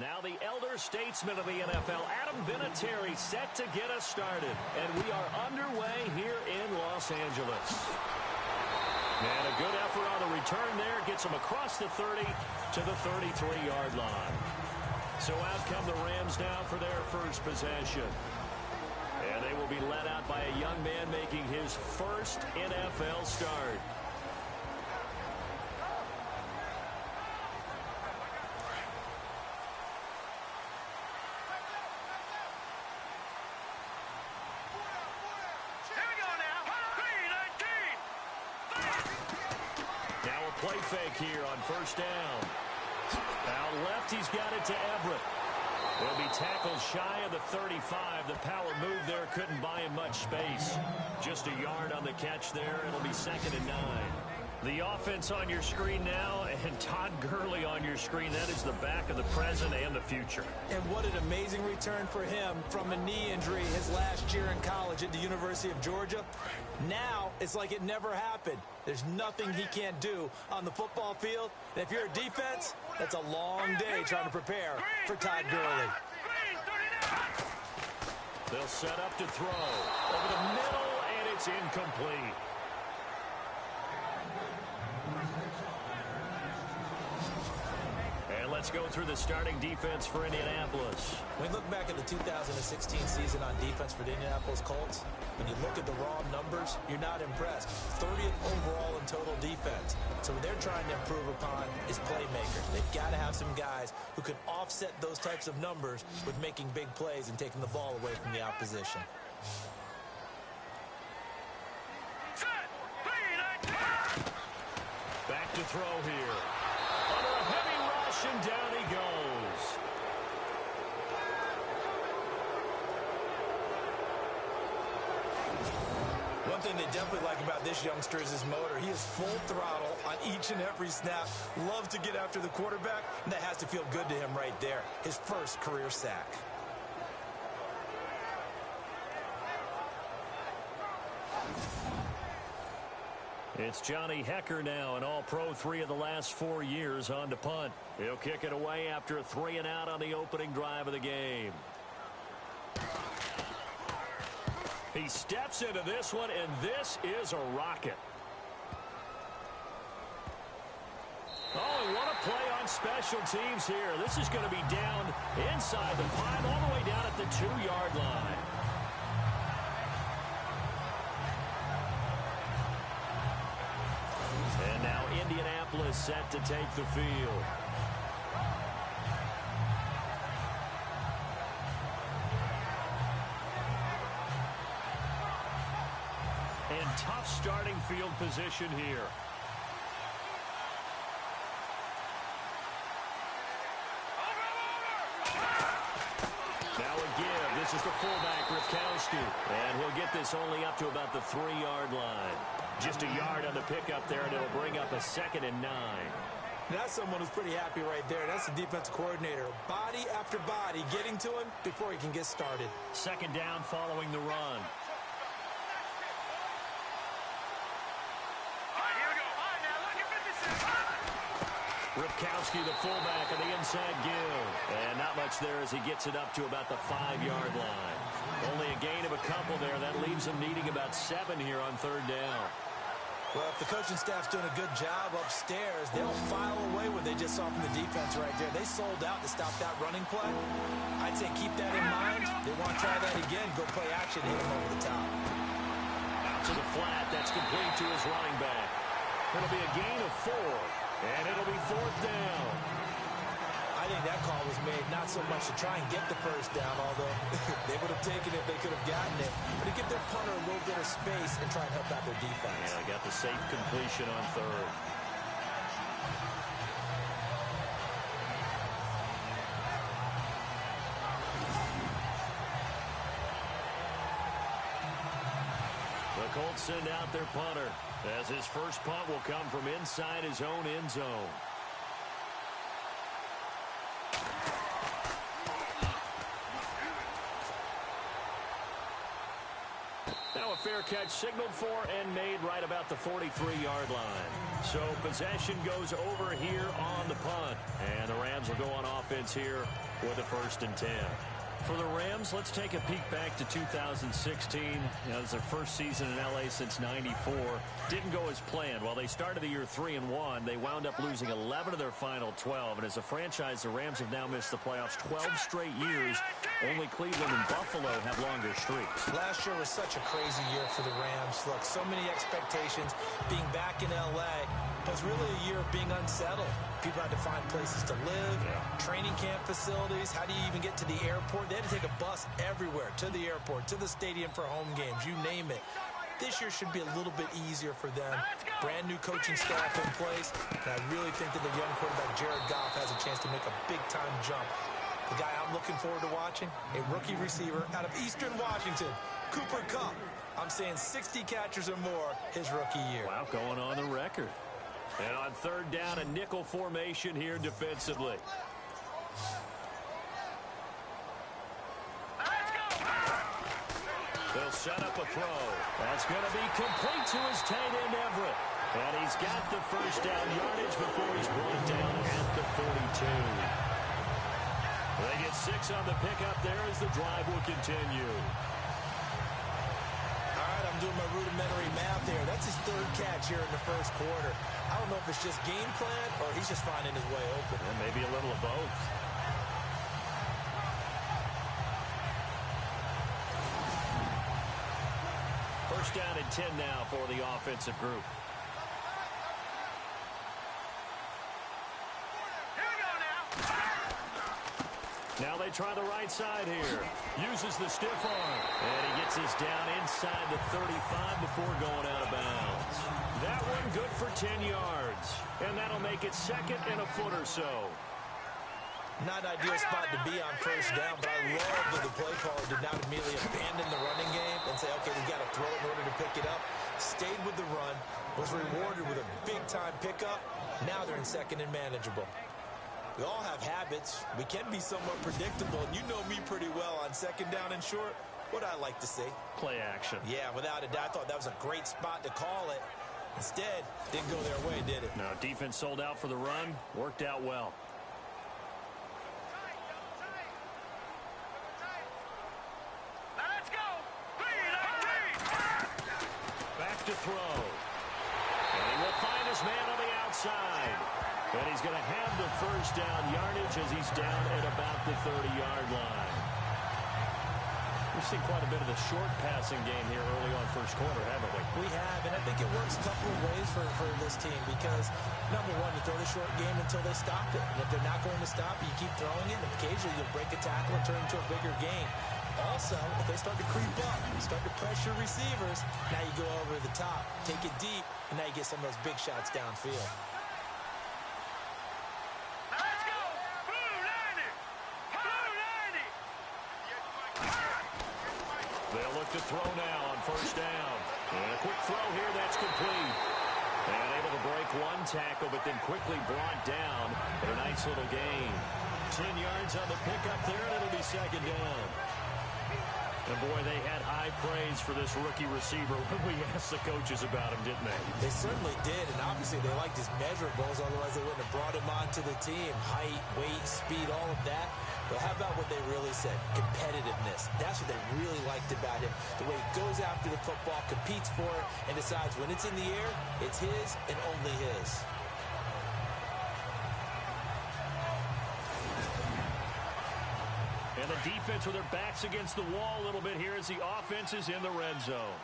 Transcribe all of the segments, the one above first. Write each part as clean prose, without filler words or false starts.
Now the elder statesman of the NFL, Adam Vinatieri, set to get us started. And we are underway here in Los Angeles. And a good effort on the return there. Gets him across the 30 to the 33-yard line. So out come the Rams now for their first possession. And they will be led out by a young man making his first NFL start. Play fake here on first down. Out left, he's got it to Everett. He'll be tackled shy of the 35. The power move there couldn't buy him much space. Just a yard on the catch there. It'll be 2nd and 9. The offense on your screen now, and Todd Gurley on your screen. That is the back of the present and the future. And what an amazing return for him from a knee injury his last year in college at the University of Georgia. Now, it's like it never happened. There's nothing he can't do on the football field. And if you're a defense, that's a long day trying to prepare for Todd Gurley. They'll set up to throw. Over the middle, and it's incomplete. And let's go through the starting defense for Indianapolis. When you look back at the 2016 season on defense for the Indianapolis Colts, when you look at the raw numbers, you're not impressed. 30th overall in total defense. So what they're trying to improve upon is playmakers. They've got to have some guys who can offset those types of numbers with making big plays and taking the ball away from the opposition. Back to throw here. Under a heavy rush, and down he goes. One thing they definitely like about this youngster is his motor. He is full throttle on each and every snap. Loves to get after the quarterback, and that has to feel good to him right there. His first career sack. It's Johnny Hecker now, an all-pro 3 of the last 4 years on to punt. He'll kick it away after a 3-and-out on the opening drive of the game. He steps into this one, and this is a rocket. Oh, and what a play on special teams here. This is going to be down inside the 5, all the way down at the 2-yard line. And now Indianapolis set to take the field. And tough starting field position here. Now a give. This is the fullback, Ripkowski. And he'll get this only up to about the 3-yard line. Just a yard on the pickup there, and it'll bring up a 2nd and 9. That's someone who's pretty happy right there. That's the defense coordinator. Body after body getting to him before he can get started. 2nd down following the run. Ripkowski, the fullback, on the inside give. And not much there as he gets it up to about the 5-yard line. Only a gain of a couple there. That leaves him needing about 7 here on 3rd down. Well, if the coaching staff's doing a good job upstairs, they'll file away what they just saw from the defense right there. They sold out to stop that running play. I'd say keep that in mind. They want to try that again. Go play action, hit him over the top. Out to the flat. That's complete to his running back. It'll be a gain of 4. And it'll be 4th down. I think that call was made not so much to try and get the first down, although they would have taken it if they could have gotten it, but to give their punter a little bit of space and try and help out their defense. Yeah, got the safe completion on 3rd. The Colts send out their punter, as his first punt will come from inside his own end zone. Now a fair catch signaled for and made right about the 43-yard line. So possession goes over here on the punt. And the Rams will go on offense here with a 1st and 10. For the Rams, let's take a peek back to 2016. It was their first season in L.A. since '94. Didn't go as planned. While they started the year 3-1, they wound up losing 11 of their final 12. And as a franchise, the Rams have now missed the playoffs 12 straight years. Only Cleveland and Buffalo have longer streaks. Last year was such a crazy year for the Rams. Look, so many expectations. Being back in L.A. was really a year of being unsettled. People had to find places to live, training camp facilities. How do you even get to the airport? They had to take a bus everywhere, to the airport, to the stadium for home games, you name it. This year should be a little bit easier for them. Brand new coaching staff in place. And I really think that the young quarterback, Jared Goff, has a chance to make a big-time jump. The guy I'm looking forward to watching, a rookie receiver out of Eastern Washington, Cooper Kupp. I'm saying 60 catchers or more his rookie year. Wow, going on the record. And on 3rd down, a nickel formation here defensively. They'll set up a throw. That's going to be complete to his tight end, Everett. And he's got the 1st down yardage before he's brought down at the 42. They get 6 on the pickup there as the drive will continue. I'm doing my rudimentary math here. That's his 3rd catch here in the 1st quarter. I don't know if it's just game plan or he's just finding his way open. And maybe a little of both. First down and 10 now for the offensive group. Now they try the right side here. Uses the stiff arm. And he gets us down inside the 35 before going out of bounds. That one good for 10 yards. And that'll make it 2nd and a foot or so. Not an ideal spot to be on 1st down, but I love that the play caller did not immediately abandon the running game and say, okay, we've got to throw it in order to pick it up. Stayed with the run, was rewarded with a big-time pickup. Now they're in 2nd and manageable. We all have habits. We can be somewhat predictable, and you know me pretty well on 2nd down and short. What I like to see. Play action. Yeah, without a doubt. I thought that was a great spot to call it. Instead, didn't go their way, did it? No, defense sold out for the run. Worked out well. Let's go. Back to throw. And he will find his man on the outside. And he's going to have the 1st down yardage as he's down at about the 30-yard line. We've seen quite a bit of the short passing game here early on 1st quarter, haven't we? We have, and I think it works a couple of ways for this team because, number one, you throw the short game until they stop it. And if they're not going to stop it, you keep throwing it, and occasionally you'll break a tackle and turn it into a bigger gain. Also, if they start to creep up, start to pressure receivers, now you go over the top, take it deep, and now you get some of those big shots downfield. They'll look to throw now on 1st down. And a quick throw here, that's complete. And able to break one tackle, but then quickly brought down at a nice little gain. 10 yards on the pickup there, and it'll be 2nd down. And boy, they had high praise for this rookie receiver when we asked the coaches about him, didn't they? They certainly did, and obviously they liked his measurables, otherwise they wouldn't have brought him onto the team. Height, weight, speed, all of that. But how about what they really said? Competitiveness. That's what they really liked about him. The way he goes after the football, competes for it, and decides when it's in the air, it's his and only his. And the defense with their backs against the wall a little bit here as the offense is in the red zone.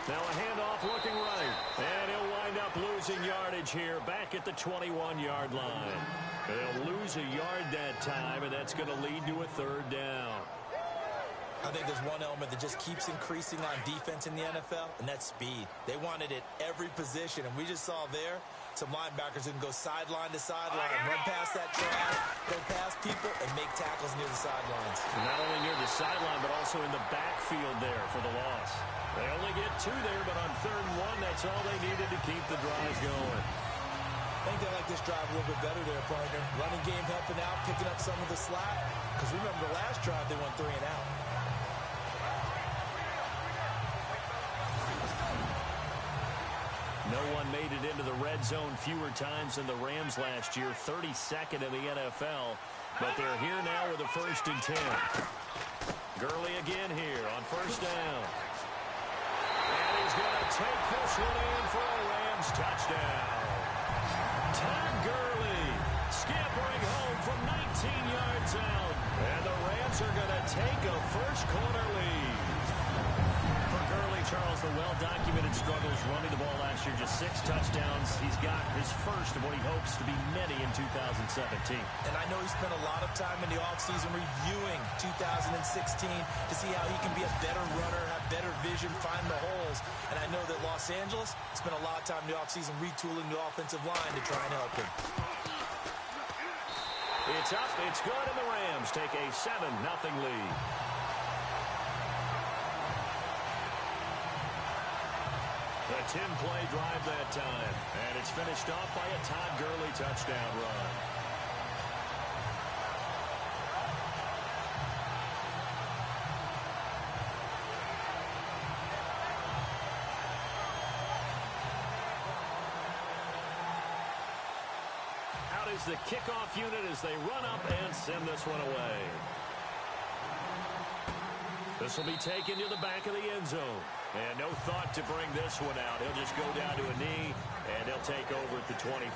Now a handoff looking right. And he'll wind up losing yardage here back at the 21-yard line. They'll lose a yard that time, and that's going to lead to a 3rd down. I think there's one element that just keeps increasing on defense in the NFL, and that's speed. They want it at every position, and we just saw there some linebackers who can go sideline to sideline, run past that track, go past people, and make tackles near the sidelines. Not only near the sideline, but also in the backfield there for the loss. They only get 2 there, but on 3rd and 1, that's all they needed to keep the drive going. I think they like this drive a little bit better there, partner. Running game helping out, picking up some of the slack. Because remember, the last drive they went 3 and out. No one made it into the red zone fewer times than the Rams last year, 32nd in the NFL. But they're here now with a 1st and 10. Gurley again here on 1st down. And he's going to take this one in for a Rams touchdown. Todd Gurley scampering home from 19 yards out. And the Rams are going to take a first-quarter lead. For Gurley, Charles, the well-documented struggles running the ball last year, just 6 touchdowns. He's got his first of what he hopes to be many in 2017. And I know he spent a lot of time in the offseason reviewing 2016 to see how he can be a better runner, have better vision, find the holes. And I know that Los Angeles spent a lot of time in the offseason retooling the offensive line to try and help him. It's up, it's good, and the Rams take a 7-0 lead. A 10-play drive that time, and it's finished off by a Todd Gurley touchdown run. Out is the kickoff unit as they run up and send this one away. This will be taken to the back of the end zone. And no thought to bring this one out. He'll just go down to a knee, and he'll take over at the 25.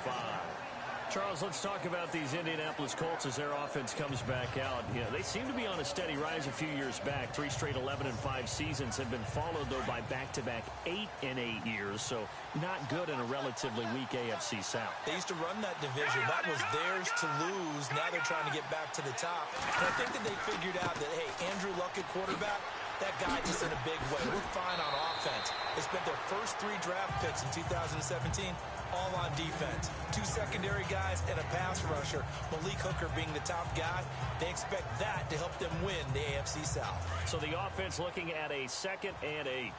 Charles, let's talk about these Indianapolis Colts as their offense comes back out. You know, they seem to be on a steady rise a few years back. 3 straight 11-5 seasons have been followed, though, by back-to-back 8-8 years. So not good in a relatively weak AFC South. They used to run that division. That was theirs to lose. Now they're trying to get back to the top. And I think that they figured out that, hey, Andrew Luck at quarterback, that guy just in a big way. We're fine on offense. They spent their first 3 draft picks in 2017 all on defense. 2 secondary guys and a pass rusher. Malik Hooker being the top guy. They expect that to help them win the AFC South. So the offense looking at a 2nd and 8.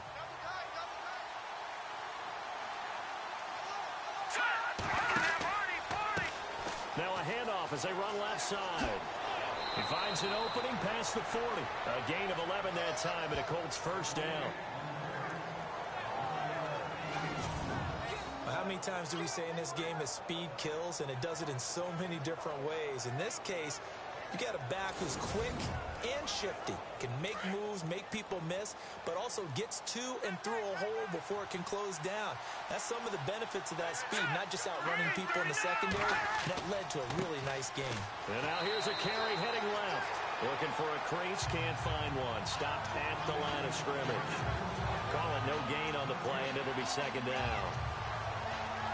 Now a handoff as they run left side. He finds an opening past the 40. A gain of 11 that time, and a Colts 1st down. How many times do we say in this game that speed kills, and it does it in so many different ways? In this case, you got a back who's quick and shifty, can make moves, make people miss, but also gets to and through a hole before it can close down. That's some of the benefits of that speed, not just outrunning people in the secondary. That led to a really nice game. And now here's a carry heading left. Looking for a crease, can't find one. Stopped at the line of scrimmage. Call it no gain on the play, and it'll be 2nd down.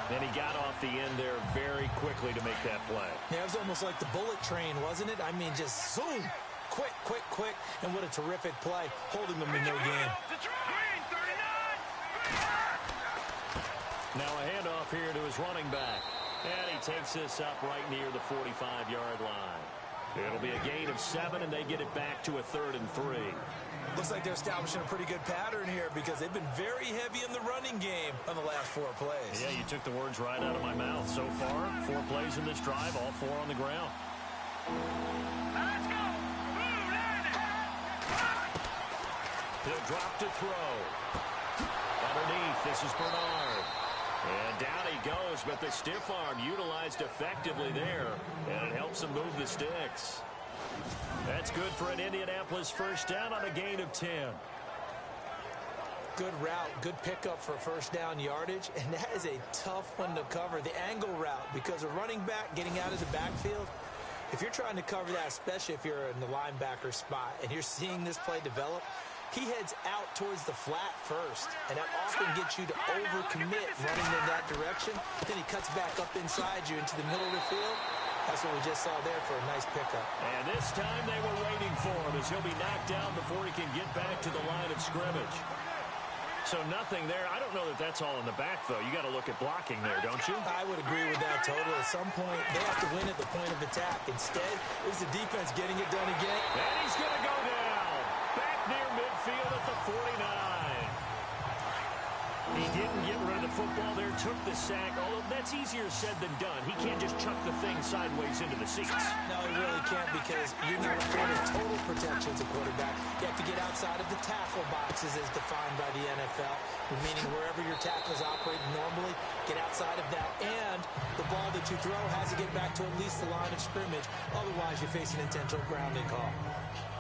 And he got off the end there very quickly to make that play. Yeah, it was almost like the bullet train, wasn't it? I mean, just zoom. Quick, quick, quick. And what a terrific play, holding them in no game. Now a handoff here to his running back. And he takes this up right near the 45-yard line. It'll be a gain of 7, and they get it back to a 3rd and 3. Looks like they're establishing a pretty good pattern here because they've been very heavy in the running game on the last 4 plays. Yeah, you took the words right out of my mouth. So far, 4 plays in this drive, all 4 on the ground. Let's go. He'll drop to throw. Underneath, this is Bernard. And down he goes, but the stiff arm utilized effectively there, and it helps him move the sticks. That's good for an Indianapolis 1st down on a gain of 10. Good route, good pickup for 1st down yardage, and that is a tough one to cover, the angle route, because a running back getting out of the backfield, if you're trying to cover that, especially if you're in the linebacker spot and you're seeing this play develop, he heads out towards the flat first, and that often gets you to overcommit running in that direction. Then he cuts back up inside you into the middle of the field. That's what we just saw there for a nice pickup. And this time they were waiting for him as he'll be knocked down before he can get back to the line of scrimmage. So nothing there. I don't know that that's all in the back, though. You got to look at blocking there, don't you? I would agree with that totally. At some point, they have to win at the point of attack. Instead, it was the defense getting it done again. And he's going to go down. Back near midfield at the 49. He didn't get rid of the football there, took the sack, although that's easier said than done. He can't just chuck the thing sideways into the seats. No, he really can't because you're not afforded total protection as a quarterback. You have to get outside of the tackle boxes as defined by the NFL, meaning wherever your tackles operate normally, get outside of that. And the ball that you throw has to get back to at least the line of scrimmage. Otherwise, you face an intentional grounding call.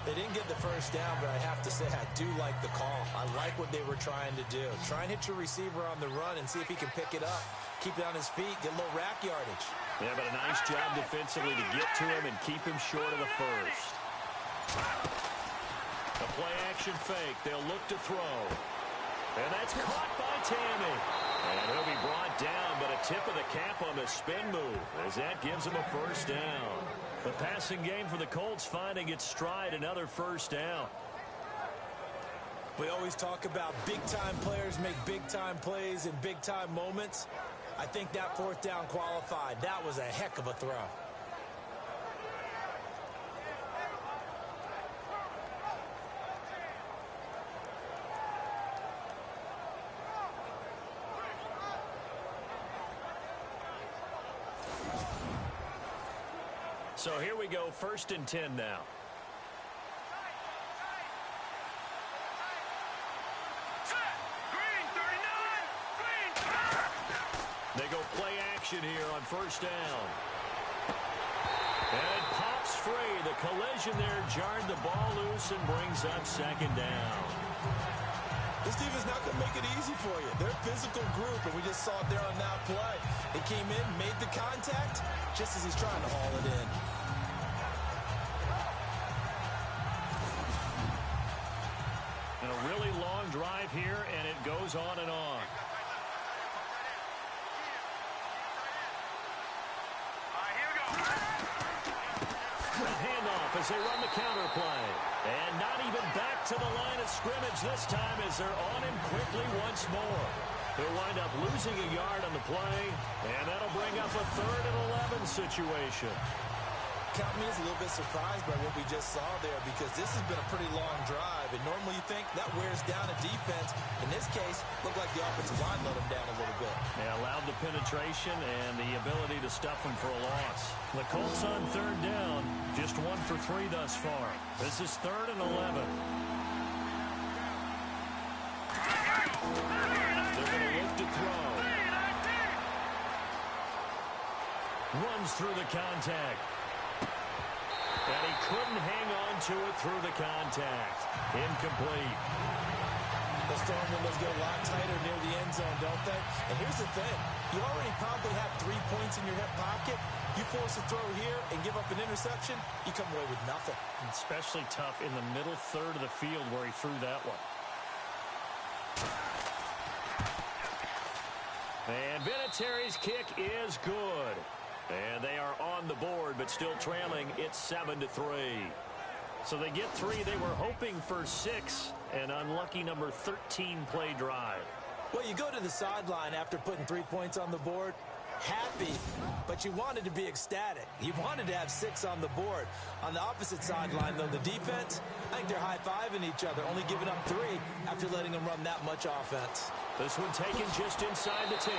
They didn't get the first down, but I have to say I do like the call. I like what they were trying to do. Try and hit your receiver on the run and see if he can pick it up. Keep it on his feet, get a little rack yardage. Yeah, but a nice job defensively to get to him and keep him short of the first. A play-action fake. They'll look to throw. And that's caught by Tammy. And he'll be brought down, but a tip of the cap on the spin move as that gives him a first down. The passing game for the Colts finding its stride, another first down. We always talk about big-time players make big-time plays in big-time moments. I think that fourth down qualified. That was a heck of a throw. So here we go, 1st and 10 now. They go play action here on 1st down. And it pops free. The collision there jarred the ball loose and brings up 2nd down. This team is not going to make it easy for you. They're a physical group, and we just saw it there on that play. They came in, made the contact, just as he's trying to haul it in. And a really long drive here, and it goes on and on. Handoff as they run the counter play. And not even back to the line of scrimmage this time as they're on him quickly once more. He'll wind up losing a yard on the play, and that'll bring up a 3rd and 11 situation. Count me as a little bit surprised by what we just saw there because this has been a pretty long drive, and normally you think that wears down a defense. In this case, looked like the offensive line let him down a little bit. They allowed the penetration and the ability to stuff him for a loss. The Colts on 3rd down, just 1 for 3 thus far. This is 3rd and 11. They're going to look to throw. Runs through the contact. And he couldn't hang on to it through the contact. Incomplete. Those throwing windows get a lot tighter near the end zone, don't they? And here's the thing. You already probably have 3 points in your hip pocket. You force a throw here and give up an interception, you come away with nothing. Especially tough in the middle third of the field where he threw that one. And Vinatieri's kick is good. And they are on the board, but still trailing. It's 7-3. So they get 3. They were hoping for 6. An unlucky number 13 play drive. Well, you go to the sideline after putting 3 points on the board. Happy, but you wanted to be ecstatic. You wanted to have 6 on the board. On the opposite sideline, though, the defense, I think they're high-fiving each other, only giving up 3 after letting them run that much offense. This one taken just inside the 10.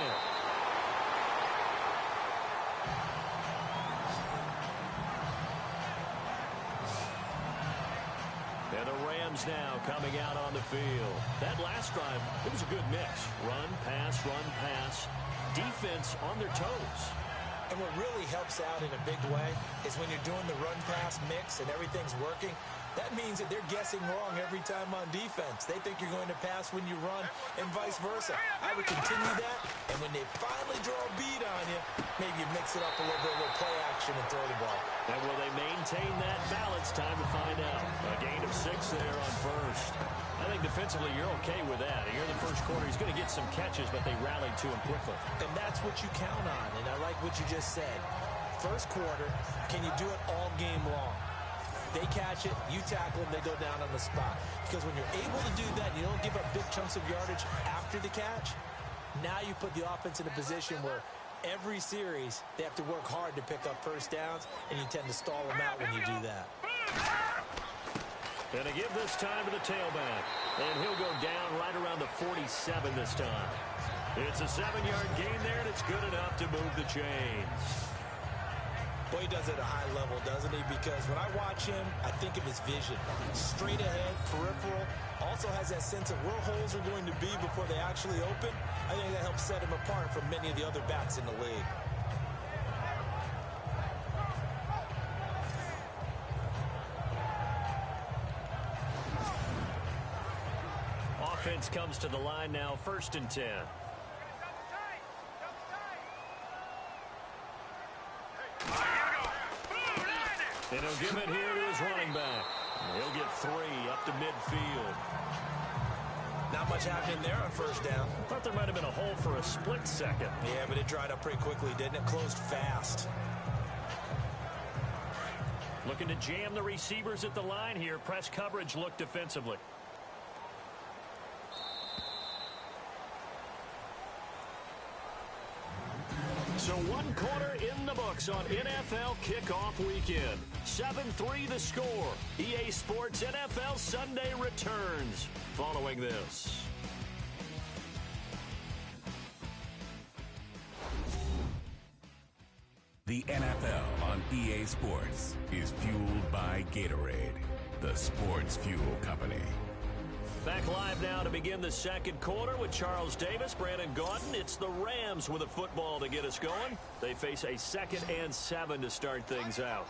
And the Rams now coming out on the field. That last drive, it was a good mix. Run, pass, defense on their toes. And what really helps out in a big way is when you're doing the run-pass mix and everything's working, that means that they're guessing wrong every time on defense. They think you're going to pass when you run and vice versa. I would continue that, and when they finally draw a bead on you, maybe you mix it up a little bit with play action and throw the ball. And will they maintain that balance? Time to find out. A gain of 6 there on 1st. I think defensively you're okay with that. Here in the first quarter, he's going to get some catches, but they rallied to him quickly. And that's what you count on, and I like what you just said. First quarter, can you do it all game long? They catch it, you tackle them, they go down on the spot. Because when you're able to do that, you don't give up big chunks of yardage after the catch. Now you put the offense in a position where every series they have to work hard to pick up first downs, and you tend to stall them out when you do that. And to give this time to the tailback. And he'll go down right around the 47 this time. It's a 7-yard gain there, and it's good enough to move the chains. Boy, he does it at a high level, doesn't he? Because when I watch him, I think of his vision. Straight ahead, peripheral. Also has that sense of where holes are going to be before they actually open. I think that helps set him apart from many of the other backs in the league. Offense comes to the line now, 1st and 10. And he'll give it here to his running back. He'll get 3 up to midfield. Not much happening there on 1st down. I thought there might have been a hole for a split second. Yeah, but it dried up pretty quickly, didn't it? Closed fast. Looking to jam the receivers at the line here. Press coverage look defensively. So 1 quarter in the books on NFL kickoff weekend. 7-3 the score. EA Sports NFL Sunday returns following this. The NFL on EA Sports is fueled by Gatorade, the sports fuel company. Back live now to begin the 2nd quarter with Charles Davis, Brandon Gaudin. It's the Rams with a football to get us going. They face a 2nd and 7 to start things out.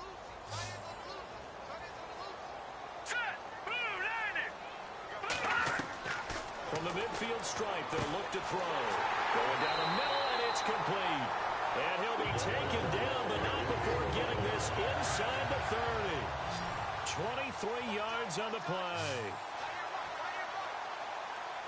From the midfield stripe, they'll look to throw. Going down the middle, and it's complete. And he'll be taken down, but not before getting this inside the 30. 23 yards on the play.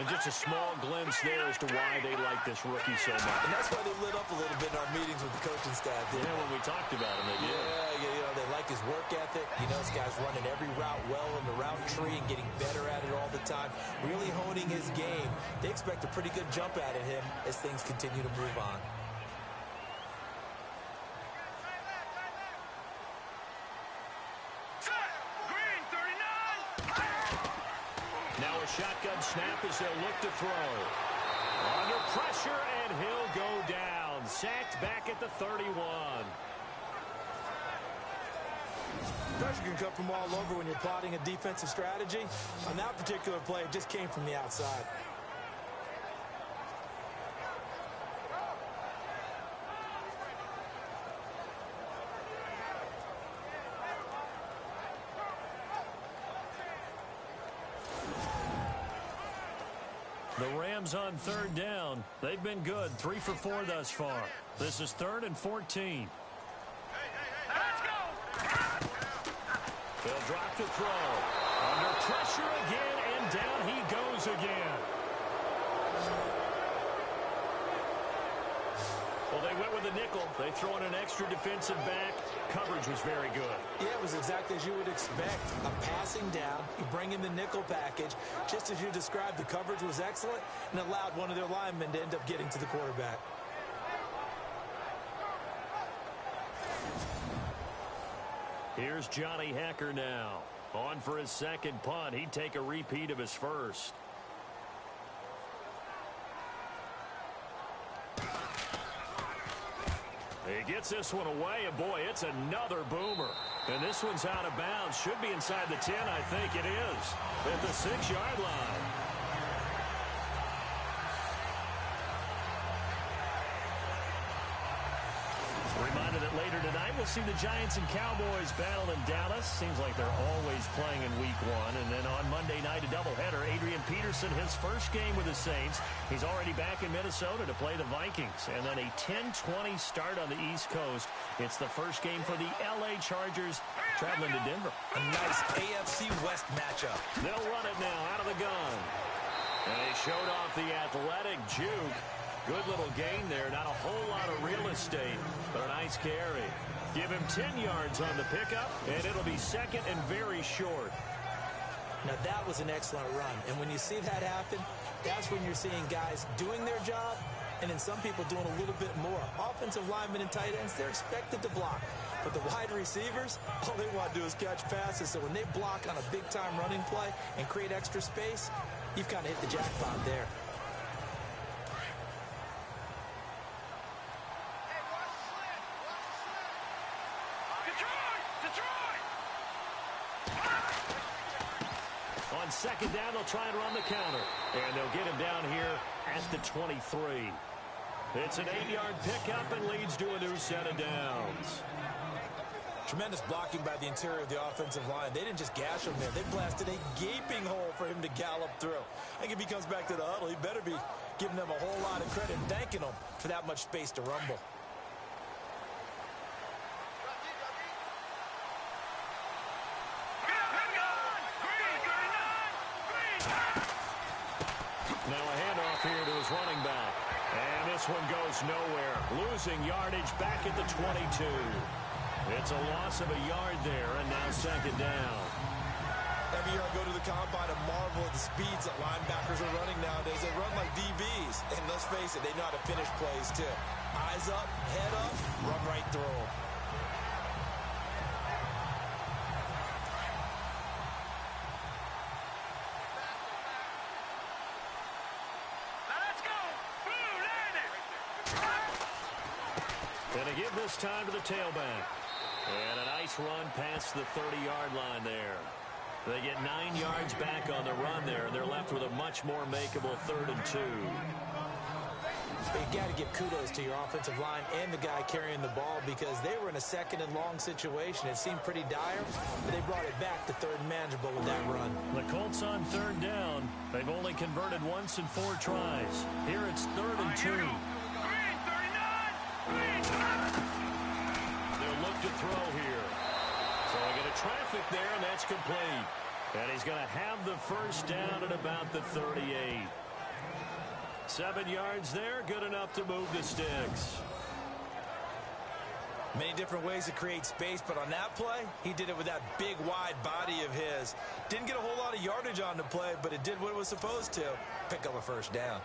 And just a small glimpse there as to why they like this rookie so much. And that's why they lit up a little bit in our meetings with the coaching staff. Yeah, when we talked about him, they did. Yeah, you know, they like his work ethic. You know, this guy's running every route well in the route tree and getting better at it all the time. Really honing his game. They expect a pretty good jump out of him as things continue to move on. Now a shotgun snap as they'll look to throw. Under pressure, and he'll go down. Sacked back at the 31. Pressure can come from all over when you're plotting a defensive strategy. On that particular play, it just came from the outside. The Rams on 3rd down. They've been good. 3 for 4 thus far. This is 3rd and 14. Let's go! They'll drop to throw. Under pressure again, and down he goes again. Well, they went with a nickel. They throw in an extra defensive back. Coverage was very good. Yeah, it was exactly as you would expect. A passing down. You bring in the nickel package. Just as you described, the coverage was excellent and allowed one of their linemen to end up getting to the quarterback. Here's Johnny Hacker now. On for his 2nd punt. He'd take a repeat of his first. He gets this one away, and boy, it's another boomer. And this one's out of bounds. Should be inside the 10, I think it is. At the 6-yard line. Reminder that later tonight we'll see the Giants and Cowboys battle in Dallas. Seems like they're always playing in week 1. And then on Monday night, a doubleheader. Adrian Peterson, his first game with the Saints. He's already back in Minnesota to play the Vikings. And then a 10-20 start on the East Coast. It's the first game for the L.A. Chargers traveling to Denver. A nice AFC West matchup. They'll run it now out of the gun. And they showed off the athletic juke. Good little gain there. Not a whole lot of real estate, but a nice carry. Give him 10 yards on the pickup, and it'll be 2nd and very short. Now, that was an excellent run. And when you see that happen, that's when you're seeing guys doing their job and then some people doing a little bit more. Offensive linemen and tight ends, they're expected to block. But the wide receivers, all they want to do is catch passes. So when they block on a big-time running play and create extra space, you've kind of hit the jackpot there. On second down, they'll try and run the counter. And they'll get him down here at the 23. It's an 8-yard pickup and leads to a new set of downs. Tremendous blocking by the interior of the offensive line. They didn't just gash him there. They blasted a gaping hole for him to gallop through. I think if he comes back to the huddle, he better be giving them a whole lot of credit and thanking them for that much space to rumble. Now a handoff here to his running back. And this one goes nowhere. Losing yardage back at the 22. It's a loss of a yard there, and now second down. Every year I go to the combine and marvel at the speeds that linebackers are running nowadays. They run like DBs. And let's face it, they know how to finish plays too. Eyes up, head up, run right through them. And they give this time to the tailback. And a nice run past the 30-yard line there. They get 9 yards back on the run there, and they're left with a much more makeable 3rd and 2. You got to give kudos to your offensive line and the guy carrying the ball because they were in a 2nd and long situation. It seemed pretty dire, but they brought it back to 3rd and manageable with that run. The Colts on 3rd down. They've only converted once in 4 tries. Here it's 3rd and 2. They'll look to throw here. So they get a traffic there, and that's complete. And he's going to have the first down at about the 38. 7 yards there, good enough to move the sticks. Many different ways to create space, but on that play, he did it with that big, wide body of his. Didn't get a whole lot of yardage on the play, but it did what it was supposed to. Pick up a first down.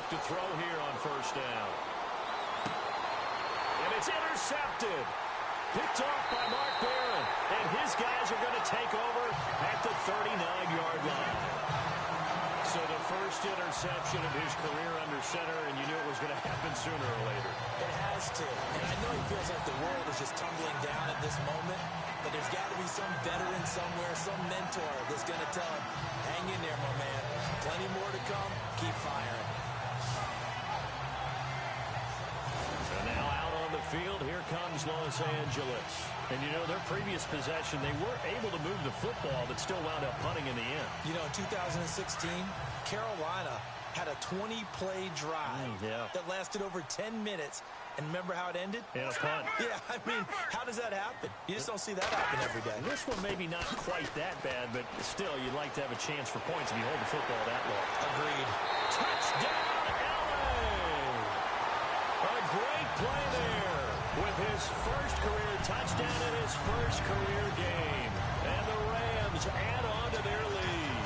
To throw here on first down. And it's intercepted. Picked off by Mark Barron. And his guys are going to take over at the 39-yard line. So the first interception of his career under center, and you knew it was going to happen sooner or later. It has to. And I know he feels like the world is just tumbling down at this moment, but there's got to be some veteran somewhere, some mentor that's going to tell him, hang in there, my man. Plenty more to come. Keep firing. Field, here comes Los Angeles. And you know, their previous possession, they were able to move the football, but still wound up punting in the end. You know, in 2016, Carolina had a 20-play drive that lasted over 10 minutes. And remember how it ended? And a punt. Yeah, I mean, how does that happen? You just don't see that happen every day. This one maybe not quite that bad, but still, you'd like to have a chance for points if you hold the football that long. Agreed. Touchdown, LA! A great play there with his first career touchdown in his first career game. And the Rams add on to their lead.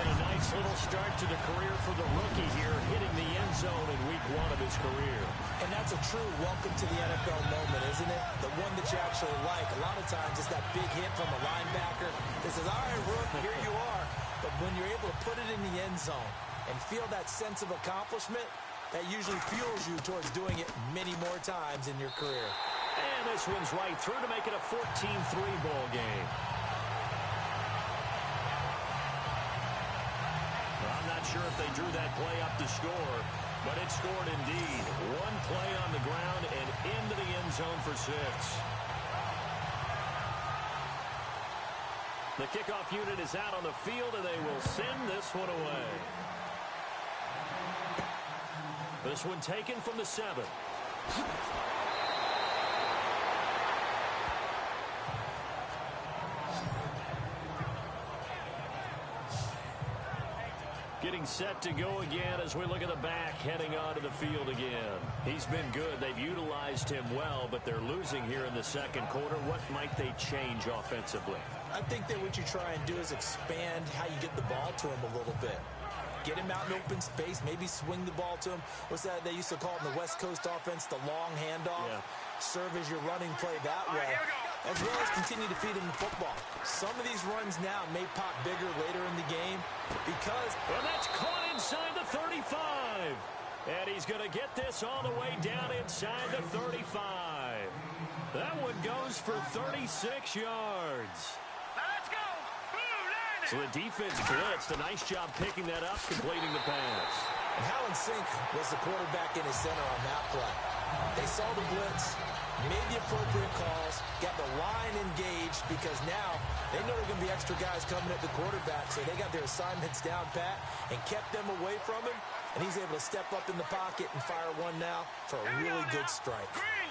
And a nice little start to the career for the rookie here, hitting the end zone in week 1 of his career. And that's a true welcome to the NFL moment, isn't it? The one that you actually like. A lot of times it's that big hit from a linebacker that says, all right, rookie, here you are. But when you're able to put it in the end zone and feel that sense of accomplishment, that usually fuels you towards doing it many more times in your career. And this one's right through to make it a 14-3 ball game. Well, I'm not sure if they drew that play up to score, but it scored indeed. One play on the ground and into the end zone for 6. The kickoff unit is out on the field, and they will send this one away. This one taken from the 7. Getting set to go again as we look at the back heading onto the field again. He's been good. They've utilized utilized him well, but they're losing here in the second quarter. What might they change offensively? I think that what you try and do is expand how you get the ball to him a little bit. Get him out in open space, maybe swing the ball to him. What's that they used to call in the West Coast offense, the long handoff? Yeah. Serve as your running play that way, as well as continue to feed him the football. Some of these runs now may pop bigger later in the game because... Well, that's caught inside the 35. And he's going to get this all the way down inside the 35. That one goes for 36 yards. Let's go. So the defense blitzed. A nice job picking that up, completing the pass. And how in sync was the quarterback in his center on that play? They saw the blitz, made the appropriate calls, got the line engaged because now they know there are going to be extra guys coming at the quarterback, so they got their assignments down pat and kept them away from him, and he's able to step up in the pocket and fire one now for a really good strike. Green,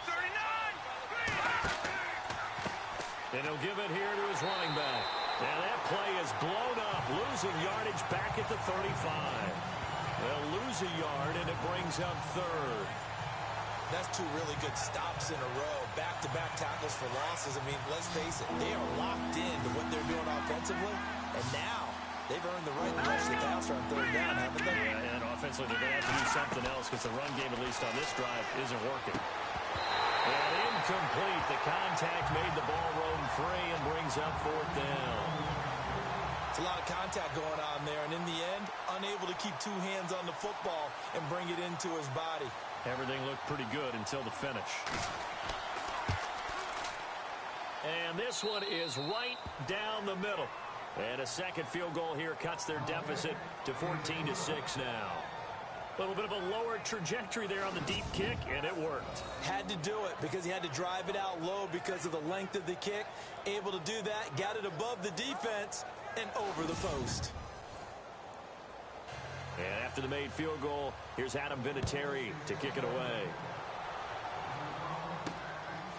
39. And he'll give it here to his running back. Now that play is blown up, losing yardage back at the 35. They'll lose a yard, and it brings up third. That's two really good stops in a row. Back-to-back tackles for losses. I mean, let's face it, they are locked into what they're doing offensively, and now they've earned the right to rush the passer on third down, haven't they? Yeah, and offensively they're going to have to do something else because the run game, at least on this drive, isn't working. And incomplete. The contact made the ball roam free and brings up fourth down. It's a lot of contact going on there, and in the end, unable to keep two hands on the football and bring it into his body. Everything looked pretty good until the finish. And this one is right down the middle. And a second field goal here cuts their deficit to 14-6 now. A little bit of a lower trajectory there on the deep kick, and it worked. Had to do it because he had to drive it out low because of the length of the kick. Able to do that, got it above the defense and over the post. And after the made field goal, here's Adam Vinatieri to kick it away.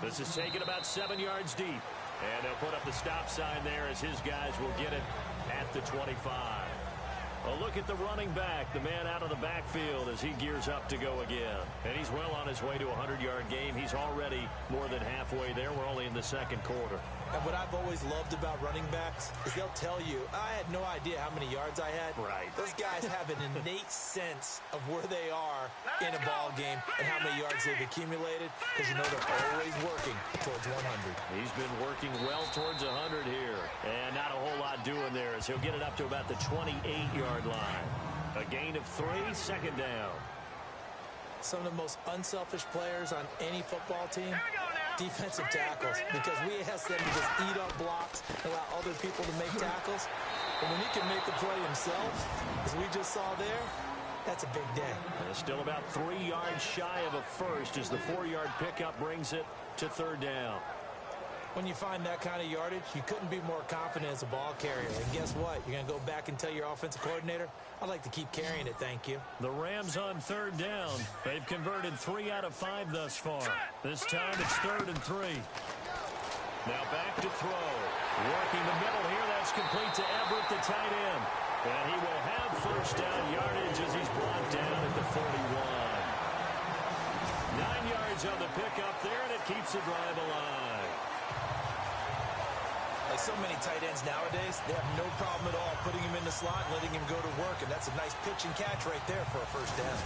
This is taken about 7 yards deep. And they'll put up the stop sign there as his guys will get it at the 25. A look at the running back, the man out of the backfield as he gears up to go again. And he's well on his way to a 100-yard game. He's already more than halfway there. We're only in the second quarter. And what I've always loved about running backs is they'll tell you, I had no idea how many yards I had. Right. Those guys have an innate sense of where they are in a ball game and how many yards they've accumulated because you know they're always working towards 100. He's been working well towards 100 here. And not a whole lot doing there as he'll get it up to about the 28-yard line. A gain of 3, second down. Some of the most unselfish players on any football team, defensive tackles, because we ask them to just eat up blocks and allow other people to make tackles. But when he can make the play himself, as we just saw there, that's a big day. And it's still about 3 yards shy of a first as the 4-yard pickup brings it to third down. When you find that kind of yardage, you couldn't be more confident as a ball carrier. And guess what? You're going to go back and tell your offensive coordinator, I'd like to keep carrying it, thank you. The Rams on third down. They've converted 3 out of 5 thus far. This time it's 3rd and 3. Now back to throw. Working the middle here. That's complete to Everett, the tight end. And he will have first down yardage as he's brought down at the 41. 9 yards on the pickup there, and it keeps the drive alive. Like so many tight ends nowadays, they have no problem at all putting him in the slot and letting him go to work, and that's a nice pitch and catch right there for a first down.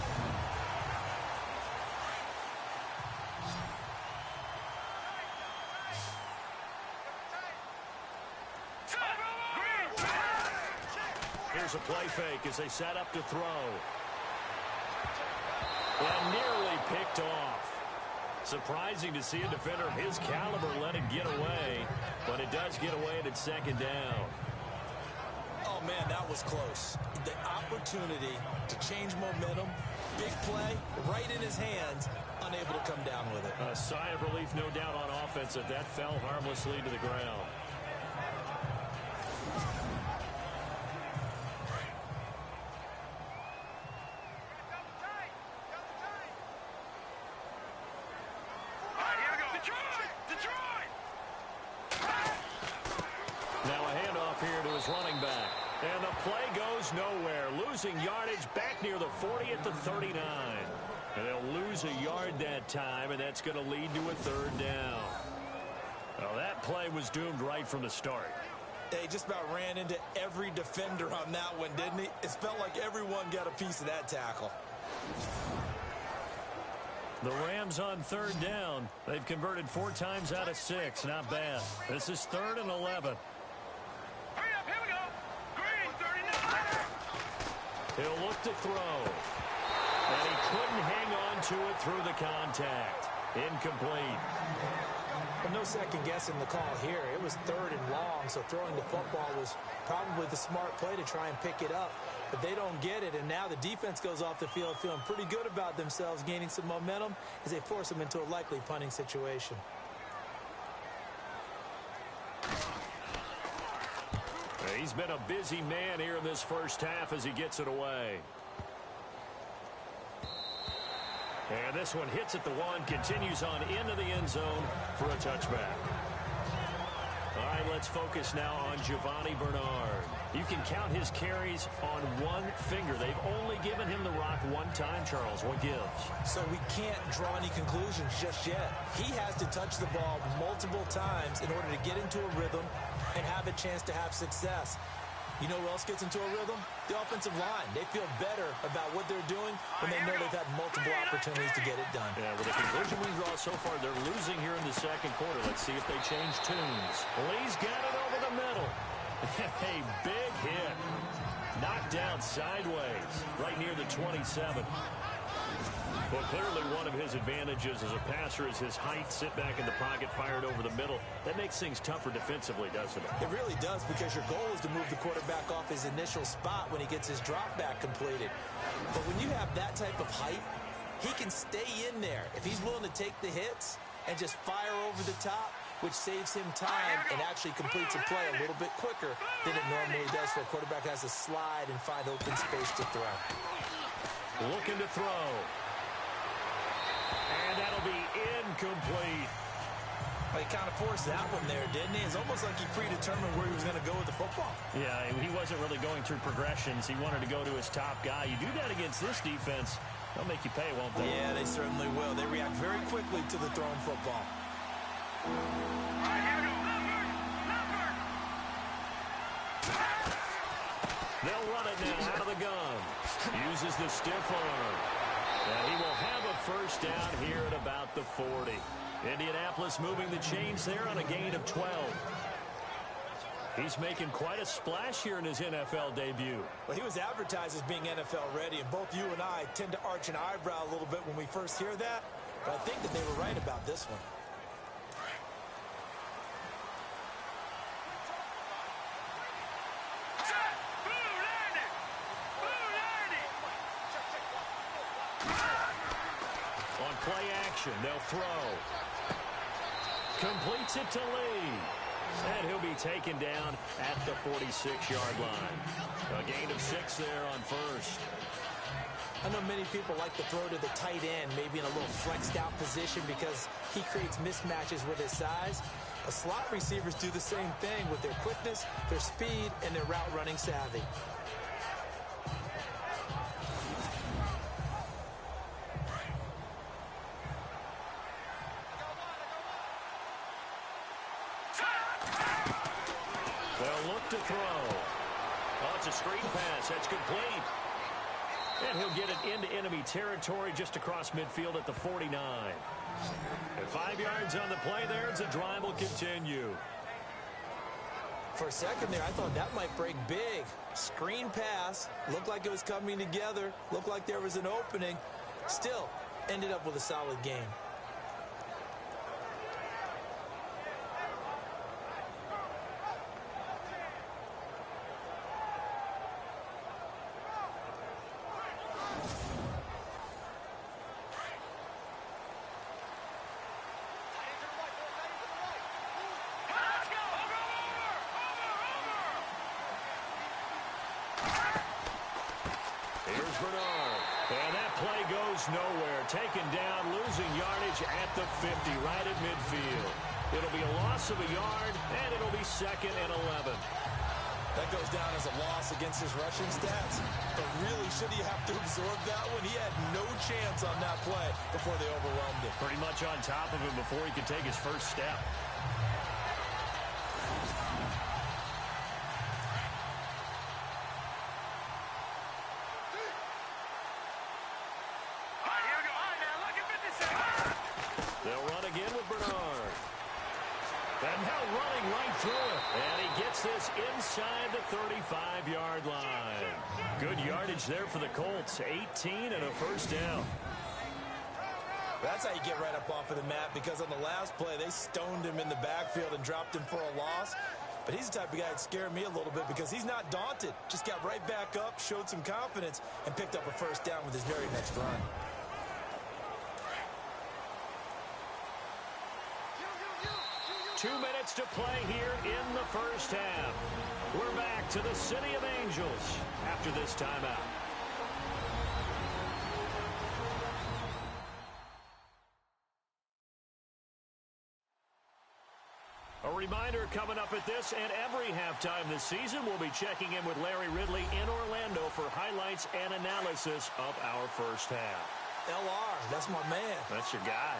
Here's a play fake as they set up to throw. And nearly picked off. Surprising to see a defender of his caliber let it get away, but it does get away and it's second down. Oh, man, that was close. The opportunity to change momentum, big play, right in his hands, unable to come down with it. A sigh of relief, no doubt, on offense that that fell harmlessly to the ground. Running back, and the play goes nowhere, losing yardage back near the 40 at the 39. And they'll lose a yard that time, and that's going to lead to a third down. Well, that play was doomed right from the start. He just about ran into every defender on that one, didn't he? It felt like everyone got a piece of that tackle. The Rams on third down. They've converted 4 times out of 6. Not bad. This is 3rd and 11. Hurry up, here we go. Green, 39. He'll look to throw. And he couldn't hang on to it through the contact. Incomplete. Well, no second guessing the call here. It was 3rd and long, so throwing the football was probably the smart play to try and pick it up. But they don't get it, and now the defense goes off the field feeling pretty good about themselves, gaining some momentum as they force them into a likely punting situation. He's been a busy man here in this first half as he gets it away. And this one hits at the 1, continues on into the end zone for a touchback. All right, let's focus now on Giovanni Bernard. You can count his carries on one finger. They've only given him the rock one time, Charles. What gives? So we can't draw any conclusions just yet. He has to touch the ball multiple times in order to get into a rhythm and have a chance to have success. You know who else gets into a rhythm? The offensive line. They feel better about what they're doing when they know they've had multiple opportunities to get it done. Yeah, well, the conclusion we draw so far, they're losing here in the second quarter. Let's see if they change tunes. Lee's got it over the middle. A big hit. Knocked down sideways, right near the 27. Well, clearly one of his advantages as a passer is his height. Sit back in the pocket, fired over the middle. That makes things tougher defensively, doesn't it? It really does, because your goal is to move the quarterback off his initial spot when he gets his drop back completed. But when you have that type of height, he can stay in there. If he's willing to take the hits and just fire over the top, which saves him time and actually completes a play a little bit quicker than it normally does, so a quarterback has to slide and find open space to throw. Looking to throw. And that'll be incomplete. Well, he kind of forced that one there, didn't he? It's almost like he predetermined where he was going to go with the football. Yeah, he wasn't really going through progressions. He wanted to go to his top guy. You do that against this defense, they'll make you pay, won't they? Yeah, they certainly will. They react very quickly to the thrown football. They'll run it now out of the gun. Uses the stiff arm. And he will have a first down here at about the 40. Indianapolis moving the chains there on a gain of 12. He's making quite a splash here in his NFL debut. Well, he was advertised as being NFL ready, and both you and I tend to arch an eyebrow a little bit when we first hear that. But I think that they were right about this one. On play action, they'll throw. Completes it to Lee. And he'll be taken down at the 46-yard line. A gain of 6 there on first. I know many people like to throw to the tight end, maybe in a little flexed out position because he creates mismatches with his size. But slot receivers do the same thing with their quickness, their speed, and their route running savvy. They'll look to throw. Oh, it's a screen pass. That's complete. And he'll get it into enemy territory just across midfield at the 49. And 5 yards on the play there as the drive will continue. For a second there, I thought that might break big. Screen pass. Looked like it was coming together. Looked like there was an opening. Still, ended up with a solid game. Nowhere, taken down, losing yardage at the 50, right at midfield. It'll be a loss of a yard, and it'll be 2nd and 11. That goes down as a loss against his rushing stats. But really, should he have to absorb that one? He had no chance on that play before they overwhelmed him. Pretty much on top of him before he could take his first step. They'll run again with Bernard. And now running right through it. And he gets this inside the 35-yard line. Good yardage there for the Colts. 18 and a first down. That's how you get right up off of the mat, because on the last play, they stoned him in the backfield and dropped him for a loss. But he's the type of guy that scared me a little bit because he's not daunted. Just got right back up, showed some confidence, and picked up a first down with his very next run. Two minutes to play here in the first half. We're back to the City of Angels after this timeout. A reminder coming up at this and every halftime this season, we'll be checking in with Larry Ridley in Orlando for highlights and analysis of our first half. LR, that's my man. That's your guy.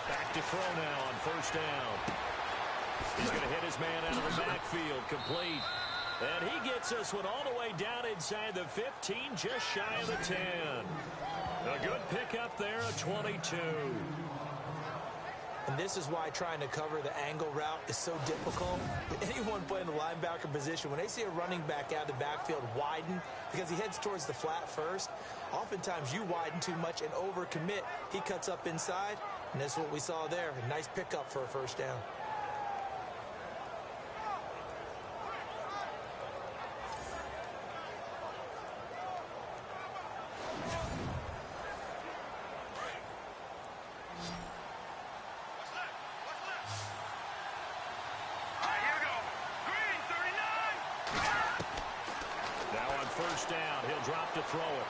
Back to throw now on first down. He's going to hit his man out of the backfield, complete. And he gets this one all the way down inside the 15, just shy of the 10. A good pickup there, a 22. And this is why trying to cover the angle route is so difficult. Anyone playing the linebacker position, when they see a running back out of the backfield widen, because he heads towards the flat first, oftentimes you widen too much and overcommit. He cuts up inside, and that's what we saw there. A nice pickup for a first down. Down, he'll drop to throw it.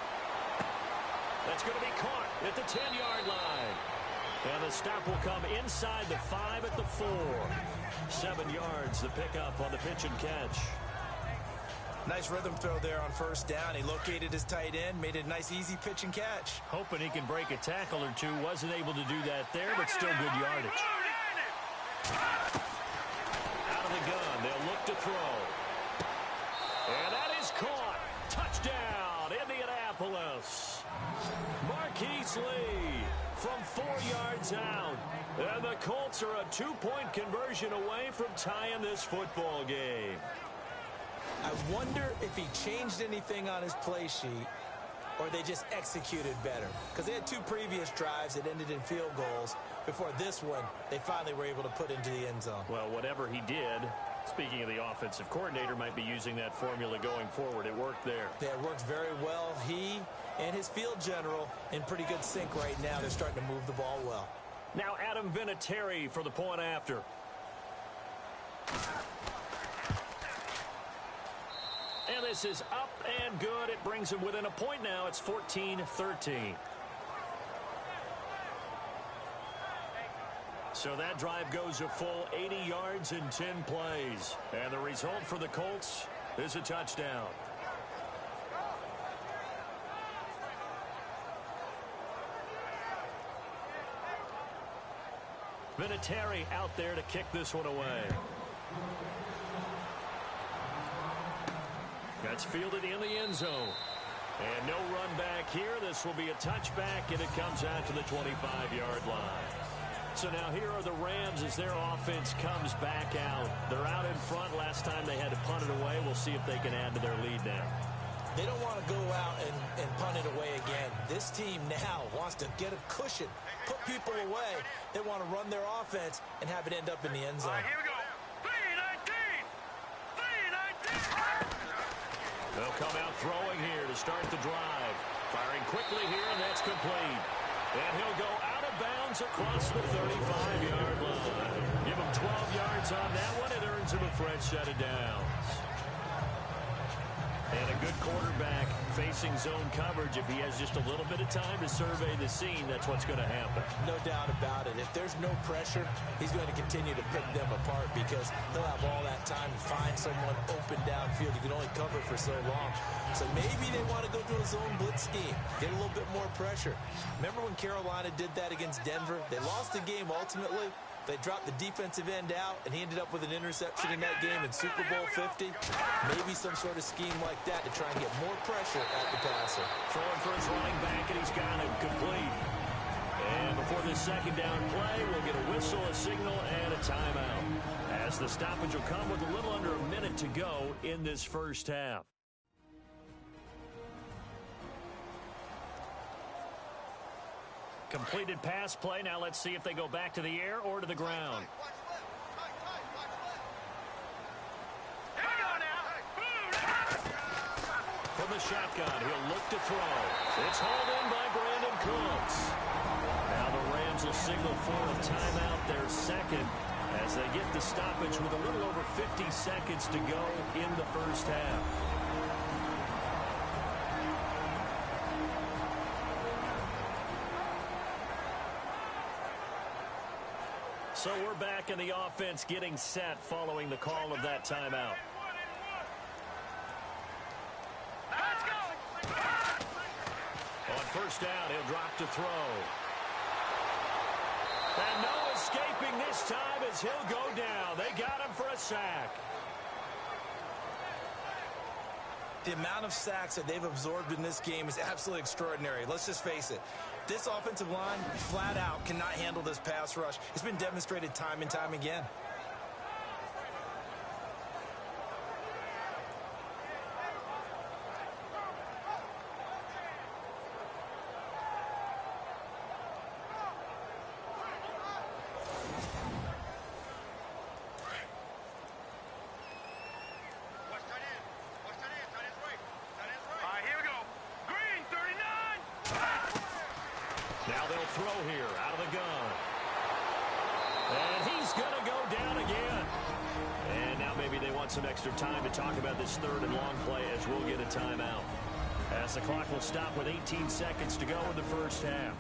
That's going to be caught at the 10-yard line. And the stop will come inside the 5 at the 4. 7 yards, the pickup on the pitch and catch. Nice rhythm throw there on first down. He located his tight end, made it a nice, easy pitch and catch. Hoping he can break a tackle or two. Wasn't able to do that there, but still good yardage. Out of the gun, they'll look to throw. And that is caught. Touchdown, Indianapolis. Marquise Lee from 4 yards out. And the Colts are a 2-point conversion away from tying this football game. I wonder if he changed anything on his play sheet or they just executed better. Because they had 2 previous drives that ended in field goals. Before this one, they finally were able to put into the end zone. Well, whatever he did, speaking of the offensive coordinator, might be using that formula going forward. It worked there. Yeah, it worked very well. He and his field general in pretty good sync right now. They're starting to move the ball well. Now Adam Vinatieri for the point after. And this is up and good. It brings him within a point now. It's 14-13. So that drive goes a full 80 yards in 10 plays. And the result for the Colts is a touchdown. Vinatieri out there to kick this one away. That's fielded in the end zone. And no run back here. This will be a touchback, and it comes out to the 25-yard line. So now here are the Rams as their offense comes back out. They're out in front. Last time they had to punt it away. We'll see if they can add to their lead now. They don't want to go out and punt it away again. This team now wants to get a cushion, put people away. They want to run their offense and have it end up in the end zone. All right, here we go. 3-19. They'll come out throwing here to start the drive. Firing quickly here, and that's complete. And he'll go out of bounds across the 35-yard line. Give him 12 yards on that one. It earns him a fresh set of downs. And a good quarterback facing zone coverage. If he has just a little bit of time to survey the scene, that's what's going to happen. No doubt about it. If there's no pressure, he's going to continue to pick them apart because he'll have all that time to find someone open downfield. He can only cover for so long. So maybe they want to go to a zone blitz scheme, get a little bit more pressure. Remember when Carolina did that against Denver? They lost the game ultimately. They dropped the defensive end out, and he ended up with an interception in that game in Super Bowl 50. Maybe some sort of scheme like that to try and get more pressure at the passer. Throwing for his running back, and he's got him complete. And before this second down play, we'll get a whistle, a signal, and a timeout. As the stoppage will come with a little under a minute to go in this first half. Completed pass play. Now let's see if they go back to the air or to the ground. From the shotgun, he'll look to throw. It's hauled in by Brandon Cooks. Now the Rams will signal for a timeout, their second, as they get the stoppage with a little over 50 seconds to go in the first half. So we're back in the offense getting set following the call of that timeout. On first down, he'll drop to throw. And no escaping this time as he'll go down. They got him for a sack. The amount of sacks that they've absorbed in this game is absolutely extraordinary. Let's just face it. This offensive line, flat out, cannot handle this pass rush. It's been demonstrated time and time again. Now they'll throw here out of the gun. And he's going to go down again. And now maybe they want some extra time to talk about this third and long play as we'll get a timeout. As the clock will stop with 18 seconds to go in the first half.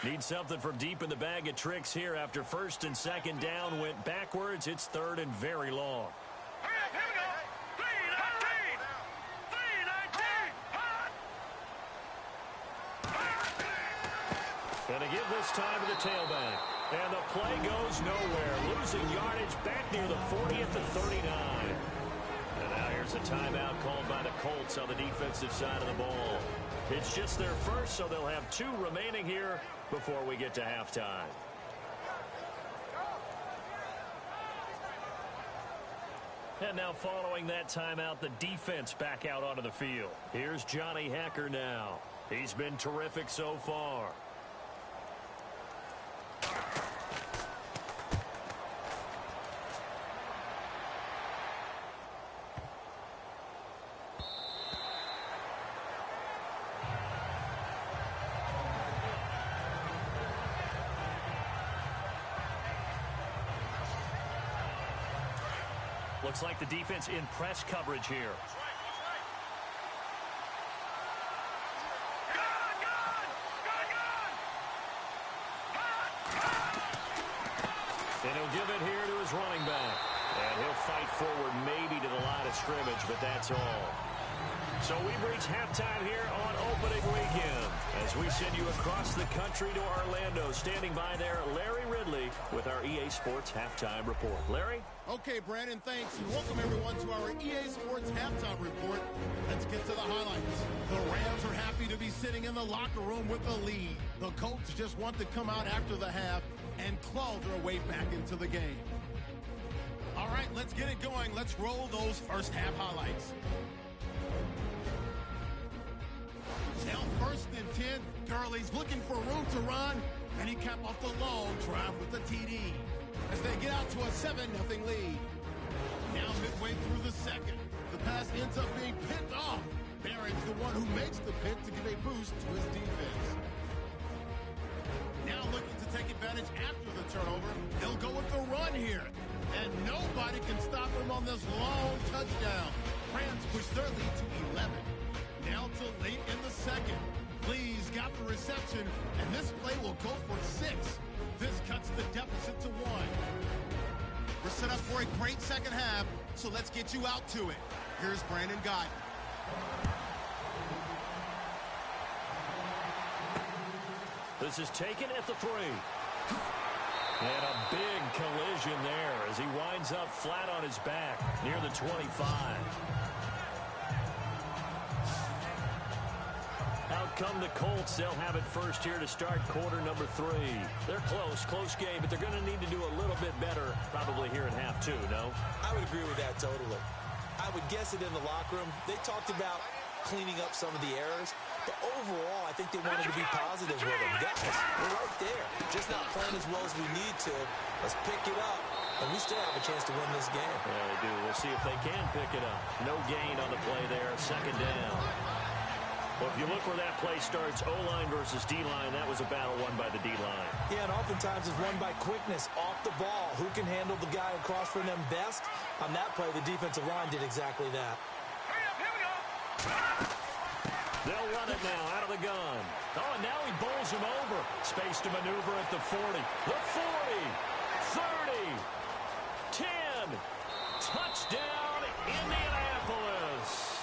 Need something from deep in the bag of tricks here after first and second down went backwards. It's third and very long. And to give this time to the tailback. And the play goes nowhere. Losing yardage back near the 40 at the 39. And now here's a timeout called by the Colts on the defensive side of the ball. It's just their first, so they'll have 2 remaining here before we get to halftime. And now following that timeout, the defense back out onto the field. Here's Johnny Hacker now. He's been terrific so far. Looks like the defense in press coverage here. And he'll give it here to his running back. And he'll fight forward maybe to the line of scrimmage, but that's all. So we've reached halftime here on opening weekend as we send you across the country to Orlando. Standing by there, Larry Ridley with our EA Sports Halftime Report. Larry? Okay, Brandon, thanks, and welcome everyone to our EA Sports Halftime Report. Let's get to the highlights. The Rams are happy to be sitting in the locker room with a lead. The Colts just want to come out after the half and claw their way back into the game. All right, let's get it going. Let's roll those first half highlights. Now first and 10, Gurley's looking for room to run, and he capped off the long drive with the TD as they get out to a 7-0 lead. Now midway through the second, the pass ends up being picked off. Barrett's the one who makes the pick to give a boost to his defense. Now looking to take advantage after the turnover. They'll go with the run here. And nobody can stop him on this long touchdown. Rams push their lead to 11. Now to late in the second. Lee's got the reception, and this play will go for 6. This cuts the deficit to 1. We're set up for a great second half, so let's get you out to it. Here's Brandon Guy. This is taken at the 3. And a big collision there as he winds up flat on his back near the 25. Out come the Colts. They'll have it first here to start quarter number 3. They're close game, but they're going to need to do a little bit better probably here in half 2, no? I would agree with that totally. I would guess it in the locker room. They talked about cleaning up some of the errors, but overall, I think they wanted to be positive with them. Guys, we're right there. Just not playing as well as we need to. Let's pick it up, and we still have a chance to win this game. Yeah, they do. We'll see if they can pick it up. No gain on the play there. Second down. Well, if you look where that play starts, O-line versus D-line, that was a battle won by the D-line. Yeah, and oftentimes it's won by quickness, off the ball. Who can handle the guy across from them best? On that play, the defensive line did exactly that. They'll run it now out of the gun. Oh, and now he bowls him over. Space to maneuver at the 40. The 40. 30. 10. Touchdown, Indianapolis.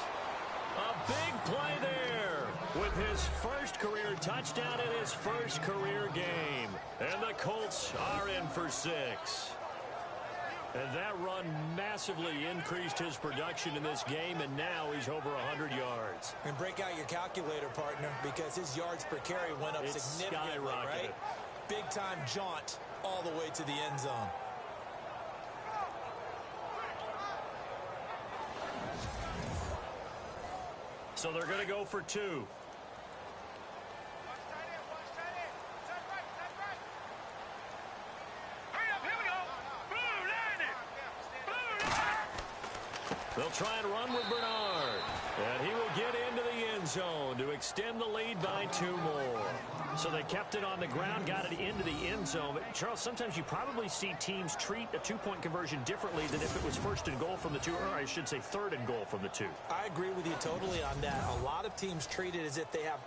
A big play there with his first career touchdown in his first career game. And the Colts are in for 6. And that run massively increased his production in this game, and now he's over 100 yards. And break out your calculator, partner, because his yards per carry went up significantly, right? Big-time jaunt all the way to the end zone. So they're going to go for 2. They'll try and run with Bernard. And he will get into the end zone to extend the lead by 2 more. So they kept it on the ground, got it into the end zone. But, Charles, sometimes you probably see teams treat a 2-point conversion differently than if it was first and goal from the 2, or I should say third and goal from the 2. I agree with you totally on that. A lot of teams treat it as if they have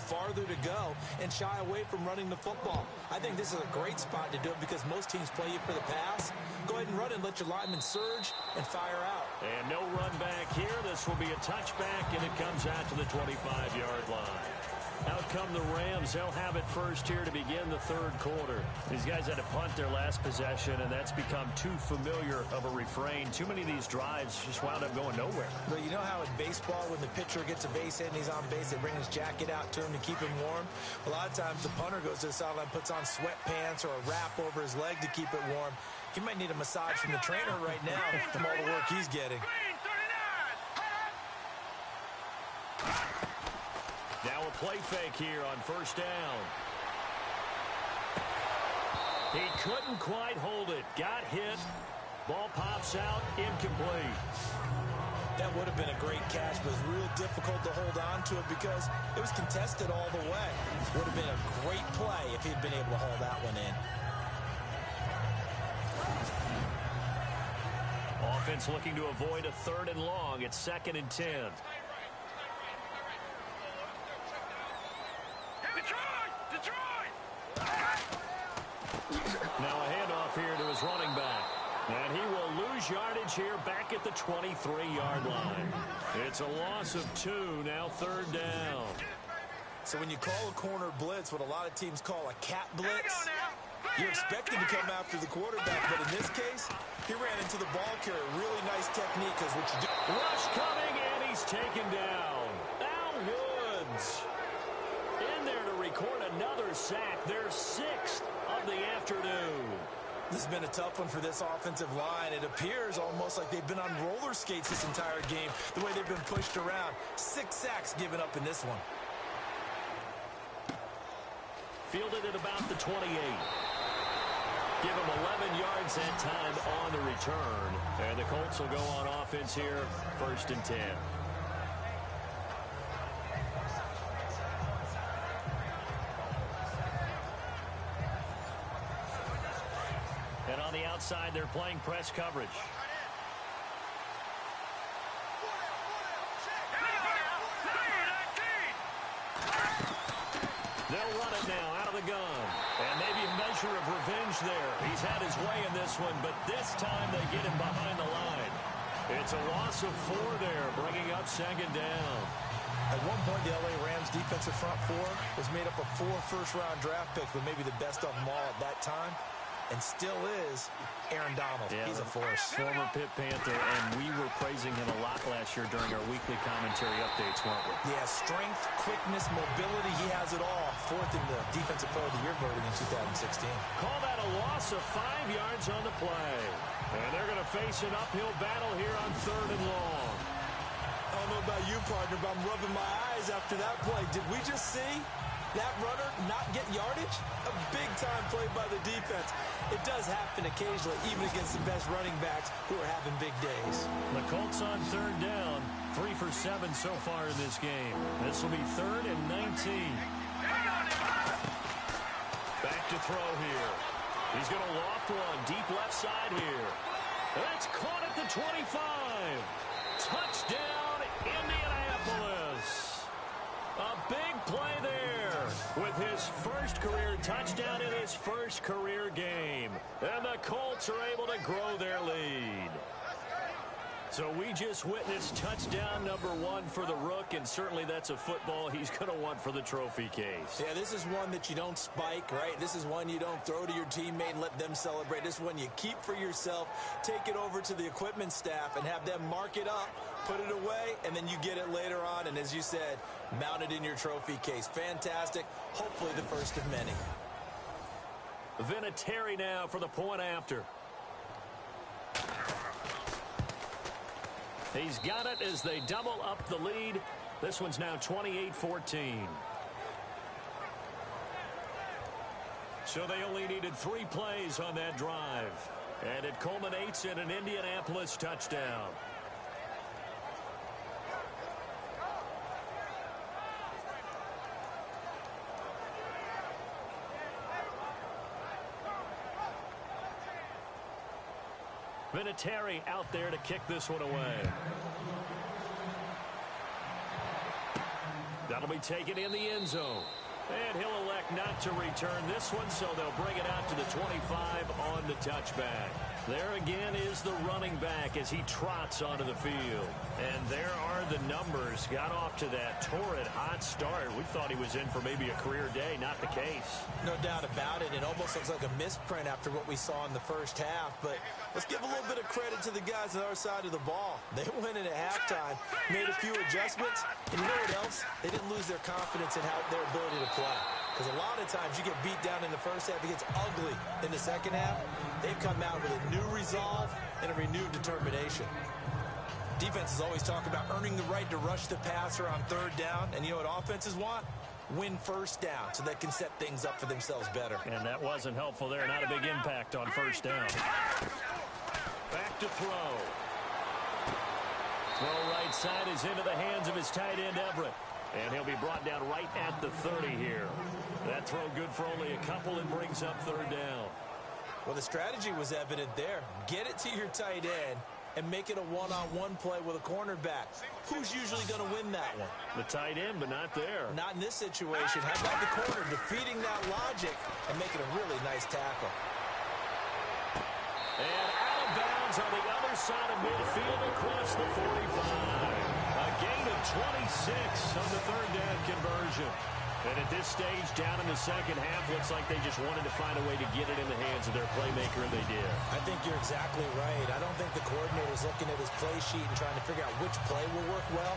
farther to go and shy away from running the football. I think this is a great spot to do it because most teams play you for the pass. Go ahead and run and let your linemen surge and fire out. And no run back here. This will be a touchback, and it comes out to the 25-yard line. Out come the Rams. They'll have it first here to begin the third quarter. These guys had to punt their last possession, and that's become too familiar of a refrain. Too many of these drives just wound up going nowhere. But you know how in baseball, when the pitcher gets a base hit and he's on base, they bring his jacket out to him to keep him warm? A lot of times the punter goes to the sideline, puts on sweatpants or a wrap over his leg to keep it warm. He might need a massage from the trainer right now from all the work he's getting. Now a play fake here on first down. He couldn't quite hold it. Got hit. Ball pops out. Incomplete. That would have been a great catch, but it was real difficult to hold on to it because it was contested all the way. Would have been a great play if he'd been able to hold that one in. Offense looking to avoid a 3rd and long. It's 2nd and 10. Now a handoff here to his running back. And he will lose yardage here back at the 23-yard line. It's a loss of 2, now 3rd down. So when you call a corner blitz, what a lot of teams call a cat blitz, you're expected to come after the quarterback, but in this case, he ran into the ball carrier. Really nice technique because what you do. Rush coming, and he's taken down. Al Woods in there to record another sack. Their 6th of the afternoon. This has been a tough one for this offensive line. It appears almost like they've been on roller skates this entire game, the way they've been pushed around. 6 sacks given up in this one. Fielded at about the 28. Give him 11 yards that time on the return. And the Colts will go on offense here, 1st and 10. outside. They're playing press coverage. They'll run it now out of the gun. And maybe a measure of revenge there. He's had his way in this one, but this time they get him behind the line. It's a loss of 4 there, bringing up second down. At one point, the L.A. Rams defensive front four was made up of 4 first-round draft picks, but maybe the best of them all at that time, and still is Aaron Donald. Yeah, he's a force. Former Pitt Panther, and we were praising him a lot last year during our weekly commentary updates, weren't we? Yeah, strength, quickness, mobility, he has it all. 4th in the Defensive Player of the Year voting in 2016. Call that a loss of 5 yards on the play. And they're going to face an uphill battle here on 3rd and long. I don't know about you, partner, but I'm rubbing my eyes after that play. Did we just see that runner not get yardage? A big-time play by the defense. It does happen occasionally, even against the best running backs who are having big days. The Colts on 3rd down. 3 for 7 so far in this game. This will be 3rd and 19. Back to throw here. He's going to loft one deep left side here. That's caught at the 25. Touchdown, Indianapolis. A big play there with his first career touchdown in his first career game. And the Colts are able to grow their lead. So we just witnessed touchdown number 1 for the Rook, and certainly that's a football he's going to want for the trophy case. Yeah, this is one that you don't spike, right? This is one you don't throw to your teammate and let them celebrate. This is one you keep for yourself, take it over to the equipment staff, and have them mark it up, put it away, and then you get it later on, and as you said, mount it in your trophy case. Fantastic. Hopefully the first of many. Vinatieri now for the point after. He's got it as they double up the lead. This one's now 28-14. So they only needed 3 plays on that drive. And it culminates in an Indianapolis touchdown. Vinatieri out there to kick this one away. That'll be taken in the end zone. And he'll elect not to return this one, so they'll bring it out to the 25 on the touchback. There again is the running back as he trots onto the field. And there are the numbers. Got off to that torrid hot start. We thought he was in for maybe a career day. Not the case. No doubt about it. It almost looks like a misprint after what we saw in the first half. But let's give a little bit of credit to the guys on our side of the ball. They went in at halftime, made a few adjustments. And you know what else? They didn't lose their confidence in their ability to play. Because a lot of times you get beat down in the first half, it gets ugly in the second half. They've come out with a new resolve and a renewed determination. Defenses always talk about earning the right to rush the passer on 3rd down. And you know what offenses want? Win first down so they can set things up for themselves better. And that wasn't helpful there. Not a big impact on 1st down. Back to throw. Throw right side is into the hands of his tight end, Everett. And he'll be brought down right at the 30 here. That throw good for only a couple and brings up 3rd down. Well, the strategy was evident there. Get it to your tight end and make it a one-on-one play with a cornerback. Who's usually going to win that one? The tight end, but not there. Not in this situation. How about the corner defeating that logic and making a really nice tackle? And out of bounds on the other side of midfield across the 45. A gain of 26 on the 3rd down conversion. And at this stage, down in the second half, looks like they just wanted to find a way to get it in the hands of their playmaker, and they did. I think you're exactly right. I don't think the coordinator's looking at his play sheet and trying to figure out which play will work well.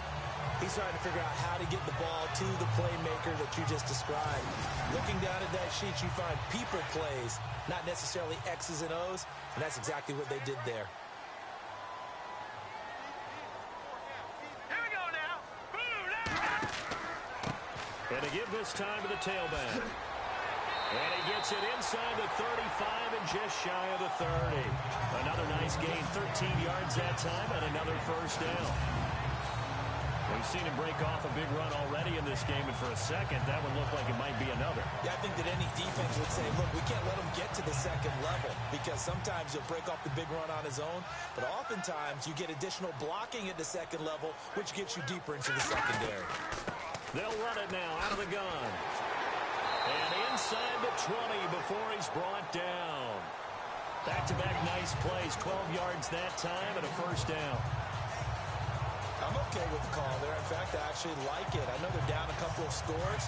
He's trying to figure out how to get the ball to the playmaker that you just described. Looking down at that sheet, you find people plays, not necessarily X's and O's, and that's exactly what they did there. And to give this time to the tailback. And he gets it inside the 35 and just shy of the 30. Another nice gain, 13 yards that time, and another 1st down. We've seen him break off a big run already in this game, and for a second, that would look like it might be another. Yeah, I think that any defense would say, look, we can't let him get to the second level, because sometimes he'll break off the big run on his own, but oftentimes you get additional blocking at the second level, which gets you deeper into the secondary. They'll run it now out of the gun. And inside the 20 before he's brought down. Back-to-back nice plays, 12 yards that time and a first down. I'm okay with the call there. In fact, I actually like it. I know they're down a couple of scores,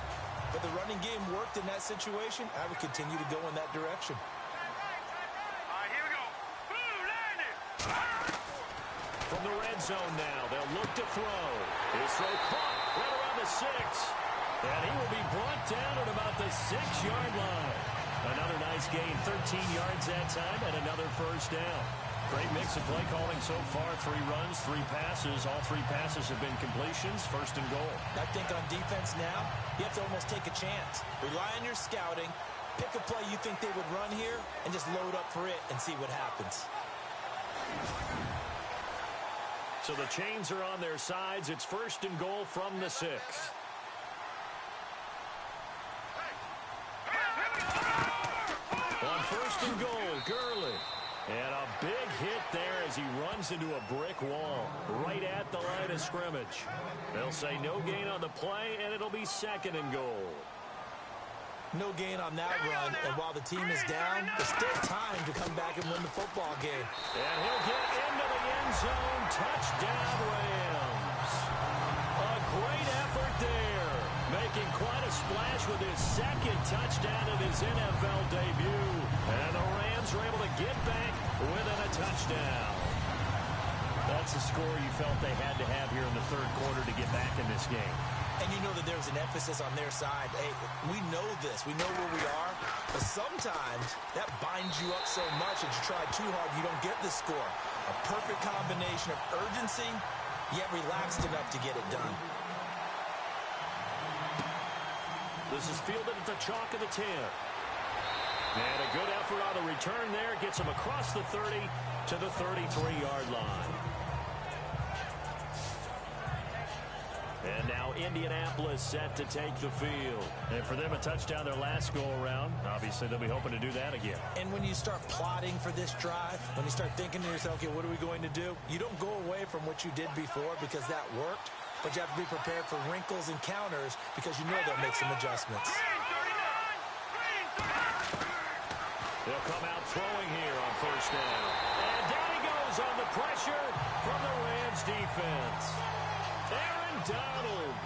but the running game worked in that situation. I would continue to go in that direction. All right, here we go. Blue, line it. From the red zone now, they'll look to throw. His throw caught right around the 6. And he will be brought down at about the 6-yard line. Another nice gain, 13 yards that time, and another first down. Great mix of play calling so far. 3 runs, 3 passes. All 3 passes have been completions. First and goal. I think on defense now, you have to almost take a chance. Rely on your scouting. Pick a play you think they would run here and just load up for it and see what happens. So the chains are on their sides. It's first and goal from the 6. On first and goal, Gurley. And a big hit there as he runs into a brick wall right at the line of scrimmage. They'll say no gain on the play, and it'll be second and goal. No gain on that run, and while the team is down, there's still time to come back and win the football game. And he'll get into the end zone. Touchdown, Rams. A great effort there, making quite a splash with his second touchdown of his NFL debut. And the Rams are able to get back within a touchdown. That's the score you felt they had to have here in the third quarter to get back in this game. And you know that there's an emphasis on their side. Hey, we know this. We know where we are. But sometimes that binds you up so much that you try too hard, you don't get the score. A perfect combination of urgency, yet relaxed enough to get it done. This is fielded at the chalk of the 10. And a good effort on the return there. Gets him across the 30 to the 33-yard line. And now Indianapolis set to take the field. And for them, a touchdown their last go-around. Obviously, they'll be hoping to do that again. And when you start plotting for this drive, when you start thinking to yourself, okay, what are we going to do? You don't go away from what you did before because that worked. But you have to be prepared for wrinkles and counters because you know they'll make some adjustments. They'll come out throwing here on first down. And down he goes on the pressure from the Rams defense. Aaron Donald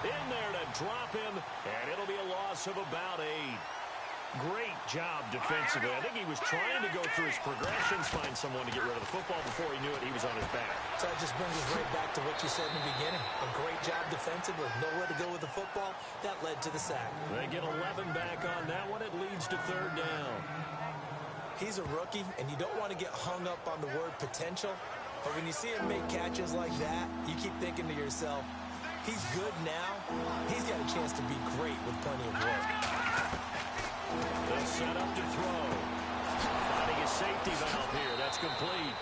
in there to drop him, and it'll be a loss of about 8. Great job defensively. I think he was trying to go through his progressions, find someone to get rid of the football. Before he knew it, he was on his back. So that just brings us right back to what you said in the beginning. A great job defensively. Nowhere to go with the football. That led to the sack. They get 11 back on that one. It leads to third down. He's a rookie, and you don't want to get hung up on the word potential. But when you see him make catches like that, you keep thinking to yourself, he's good now. He's got a chance to be great with plenty of work. They'll set up to throw. Finding a safety valve here. That's complete.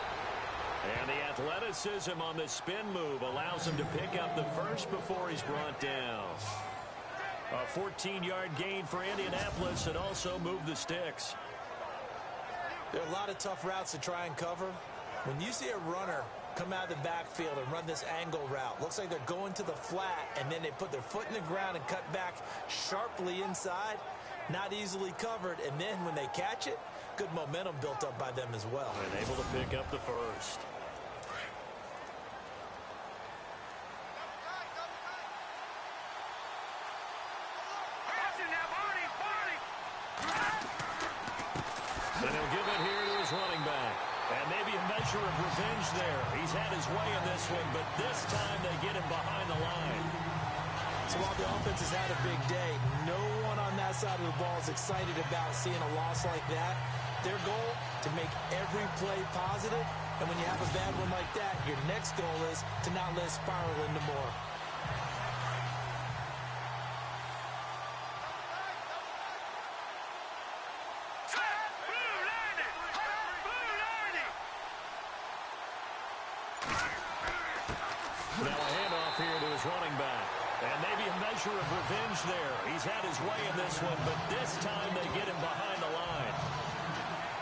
And the athleticism on the spin move allows him to pick up the first before he's brought down. A 14-yard gain for Indianapolis and also move the sticks. There are a lot of tough routes to try and cover. When you see a runner come out of the backfield and run this angle route, looks like they're going to the flat, and then they put their foot in the ground and cut back sharply inside, not easily covered, and then when they catch it, good momentum built up by them as well. And able to pick up the first. And he'll give it here to his running back. And maybe a measure of revenge there. He's had his way in this one, but this time they get him behind the line. So while the offense has had a big day, no one on that side of the ball is excited about seeing a loss like that. Their goal, to make every play positive. And when you have a bad one like that, your next goal is to not let it spiral into more. Now a handoff here to pressure of revenge there. He's had his way in this one, but this time they get him behind the line.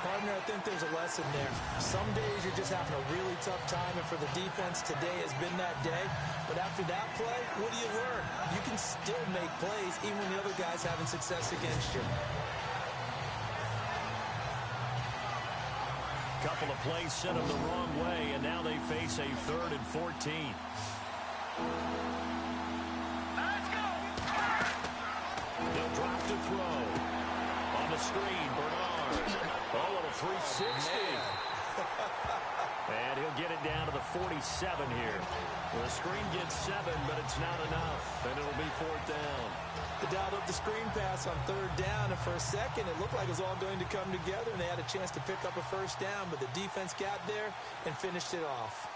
Partner, I think there's a lesson there. Some days you're just having a really tough time, and for the defense, today has been that day. But after that play, what do you learn? You can still make plays even when the other guy's having success against you. Couple of plays sent them the wrong way, and now they face a 3rd and 14. Let's go! They'll drop to throw. On the screen, Bernard. Oh, a little 360. And he'll get it down to the 47 here. The screen gets 7, but it's not enough, and it'll be 4th down. They dialed up the screen pass on 3rd down, and for a second it looked like it was all going to come together, and they had a chance to pick up a 1st down, but the defense got there and finished it off.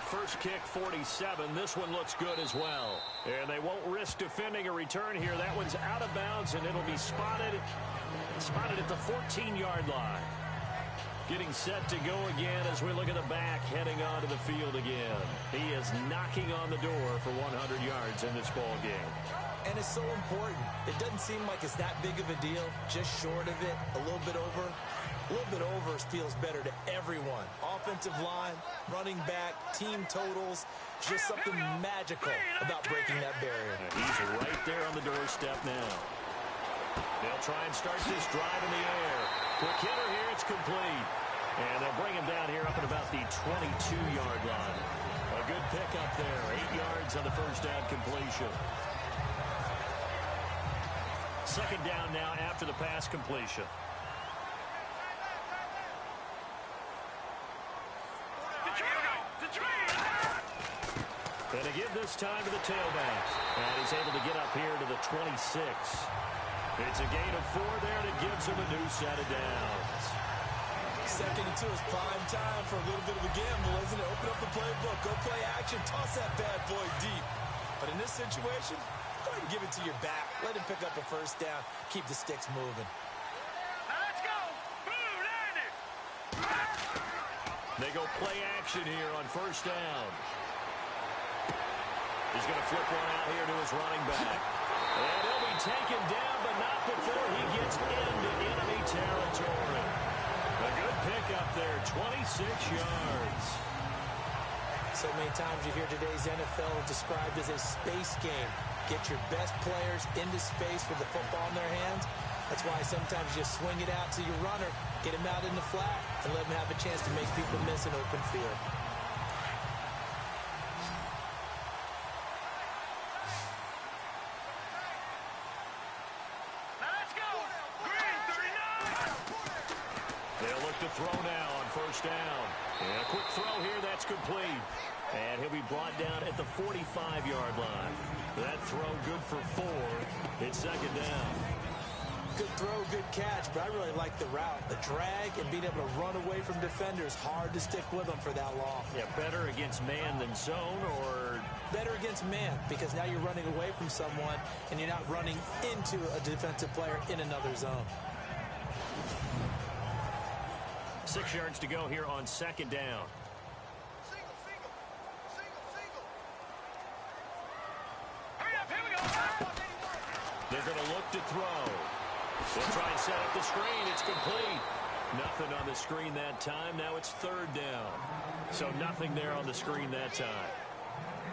First kick, 47. This one looks good as well. And they won't risk defending a return here. That one's out of bounds, and it'll be spotted at the 14-yard line. Getting set to go again as we look at the back heading onto the field again. He is knocking on the door for 100 yards in this ball game. And it's so important. It doesn't seem like it's that big of a deal. Just short of it, a little bit over. A little bit over feels better to everyone. Offensive line, running back, team totals, just something magical about breaking that barrier. He's right there on the doorstep now. They'll try and start this drive in the air. Quick hitter here, it's complete. And they'll bring him down here up at about the 22-yard line. A good pickup there, 8 yards on the first down completion. Second down now after the pass completion. And they give this time to the tailback. And he's able to get up here to the 26. It's a gain of 4 there that gives him a new set of downs. 2nd and 2 is prime time for a little bit of a gamble, isn't it? Open up the playbook, go play action, toss that bad boy deep. But in this situation, go ahead and give it to your back. Let him pick up a 1st down. Keep the sticks moving. Let's go! Boom, landed! They go play action here on 1st down. He's going to flip one out here to his running back. And he'll be taken down, but not before he gets into enemy territory. A good pickup there, 26 yards. So many times you hear today's NFL described as a space game. Get your best players into space with the football in their hands. That's why sometimes you swing it out to your runner, get him out in the flat, and let him have a chance to make people miss an open field. Throw now on 1st down. And a quick throw here, that's complete. And he'll be brought down at the 45-yard line. That throw good for 4. It's 2nd down. Good throw, good catch, but I really like the route. The drag and being able to run away from defenders, hard to stick with them for that long. Yeah, better against man than zone, or? Better against man, because now you're running away from someone and you're not running into a defensive player in another zone. 6 yards to go here on 2nd down. Hurry up, here we go! They're going to look to throw. They'll try and set up the screen. It's complete. Nothing on the screen that time. Now it's 3rd down. So nothing there on the screen that time.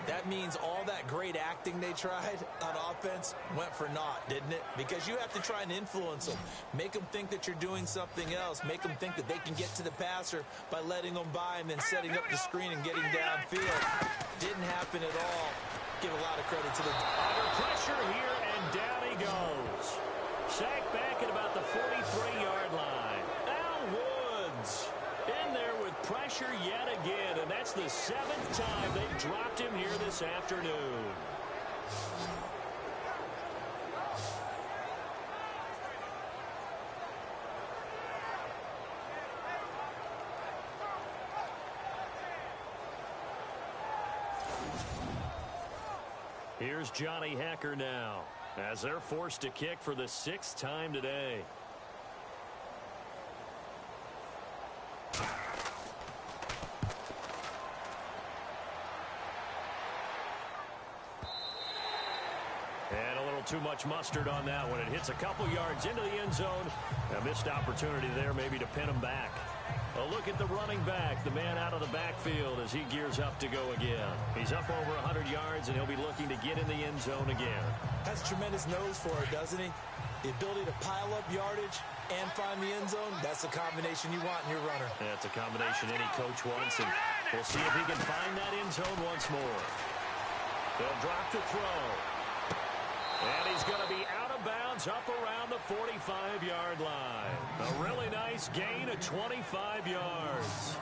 That means all that great acting they tried on offense went for naught, didn't it? Because you have to try and influence them. Make them think that you're doing something else. Make them think that they can get to the passer by letting them by and then setting up the screen and getting downfield. Didn't happen at all. Give a lot of credit to the... Under pressure here, and down he goes. Sacked back at about the 43-yard line. Al Woods in there with pressure yet again, and that's the 7th time they've dropped him here this afternoon. Here's Johnny Hecker now, as they're forced to kick for the 6th time today. get too much mustard on that one. It hits a couple yards into the end zone. A missed opportunity there maybe to pin him back. A look at the running back, the man out of the backfield as he gears up to go again. He's up over 100 yards, and he'll be looking to get in the end zone again. Has a tremendous nose for it, doesn't he? The ability to pile up yardage and find the end zone, that's the combination you want in your runner. That's a combination any coach wants, and we'll see if he can find that end zone once more. They'll drop the throw. And he's going to be out of bounds up around the 45-yard line. A really nice gain of 25 yards.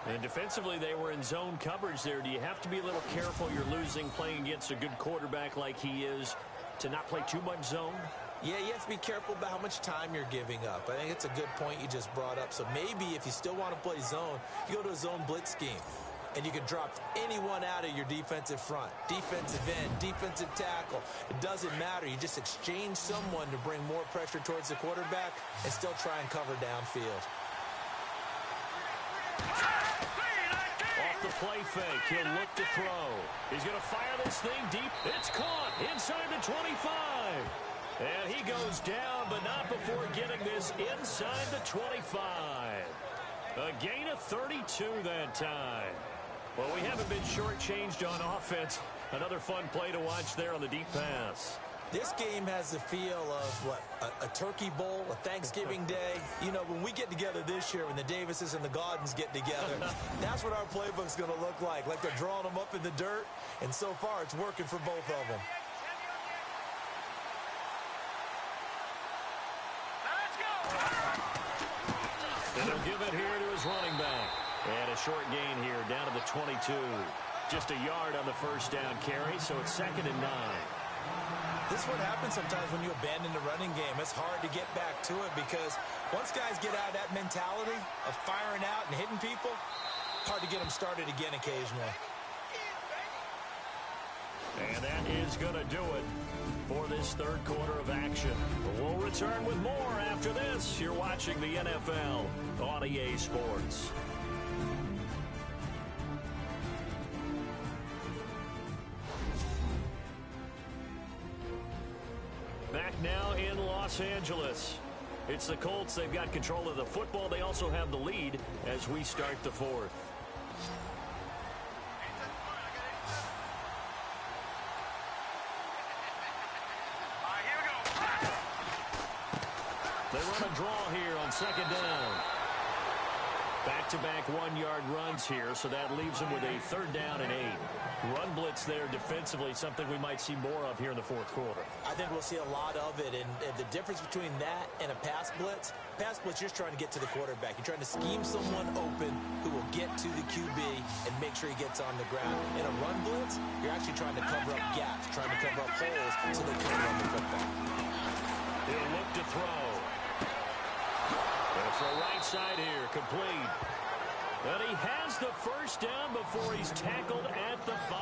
And defensively, they were in zone coverage there. Do you have to be a little careful? You're losing playing against a good quarterback like he is to not play too much zone? Yeah, you have to be careful about how much time you're giving up. I think it's a good point you just brought up. So maybe if you still want to play zone, you go to a zone blitz scheme. And you can drop anyone out of your defensive front. Defensive end, defensive tackle. It doesn't matter. You just exchange someone to bring more pressure towards the quarterback and still try and cover downfield. Off the play fake, he'll look to throw. He's going to fire this thing deep. It's caught inside the 25. And he goes down, but not before getting this inside the 25. A gain of 32 that time. Well, we haven't been shortchanged on offense. Another fun play to watch there on the deep pass. This game has the feel of, what, a turkey bowl, a Thanksgiving day. You know, when we get together this year, when the Davises and the Gaudens get together, that's what our playbook's going to look like. Like they're drawing them up in the dirt, and so far it's working for both of them. And he'll give it here to his running back. And a short gain here down to the 22. Just a yard on the first down carry, so it's 2nd and 9. This is what happens sometimes when you abandon the running game. It's hard to get back to it because once guys get out of that mentality of firing out and hitting people, hard to get them started again occasionally. And that is going to do it for this third quarter of action. We'll return with more after this. You're watching the NFL on EA Sports. Back now in Los Angeles. It's the Colts. They've got control of the football. They also have the lead as we start the fourth. They run a draw here on 2nd down. Back-to-back 1-yard runs here, so that leaves them with a 3rd down and 8. Run blitz there defensively, something we might see more of here in the fourth quarter. I think we'll see a lot of it, and the difference between that and a pass blitz, you're just trying to get to the quarterback. You're trying to scheme someone open who will get to the QB and make sure he gets on the ground. In a run blitz, you're actually trying to cover up gaps, trying to cover up holes so they can't run the football. He'll look to throw. And for right side here, complete. And he has the first down before he's tackled at the 5.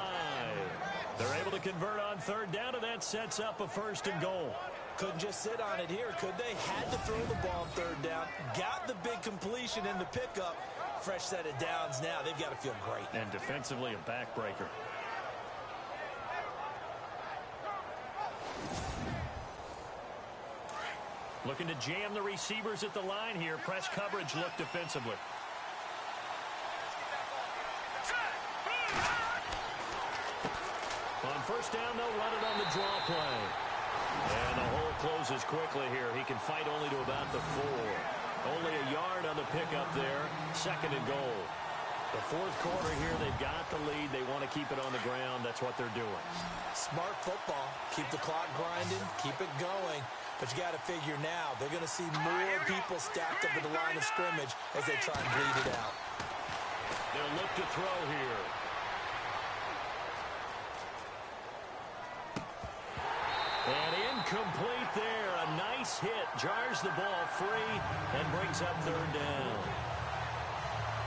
They're able to convert on 3rd down, and that sets up a 1st and goal. Couldn't just sit on it here, could they? Had to throw the ball on 3rd down. Got the big completion in the pickup. Fresh set of downs now. They've got to feel great. And defensively, a backbreaker. Looking to jam the receivers at the line here. Press coverage look defensively. On 1st down, they'll run it on the draw play. And the hole closes quickly here. He can fight only to about the 4. Only a yard on the pickup there. 2nd and goal. The fourth quarter here, they've got the lead. They want to keep it on the ground. That's what they're doing. Smart football. Keep the clock grinding. Keep it going. But you got to figure now, they're going to see more people stacked up at the line of scrimmage as they try and bleed it out. They'll look to throw here. And incomplete there. A nice hit. Jars the ball free and brings up 3rd down.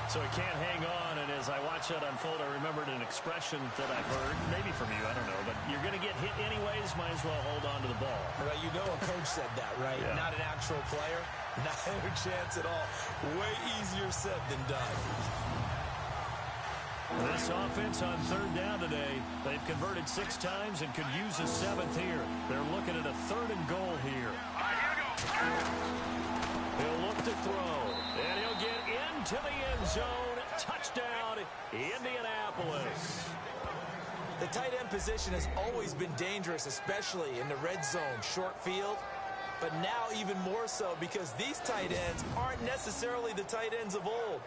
So he can't hang on, and as I watch that unfold, I remembered an expression that I've heard, maybe from you, I don't know, but you're going to get hit anyways, might as well hold on to the ball. Right, you know a coach said that, right? Yeah. Not an actual player. Not a chance at all. Way easier said than done. This offense on third down today, they've converted 6 times and could use a 7th here. They're looking at a 3rd and goal here. He'll look to throw, and he'll get into the end zone. Touchdown, Indianapolis. The tight end position has always been dangerous, especially in the red zone, short field. But now even more so because these tight ends aren't necessarily the tight ends of old.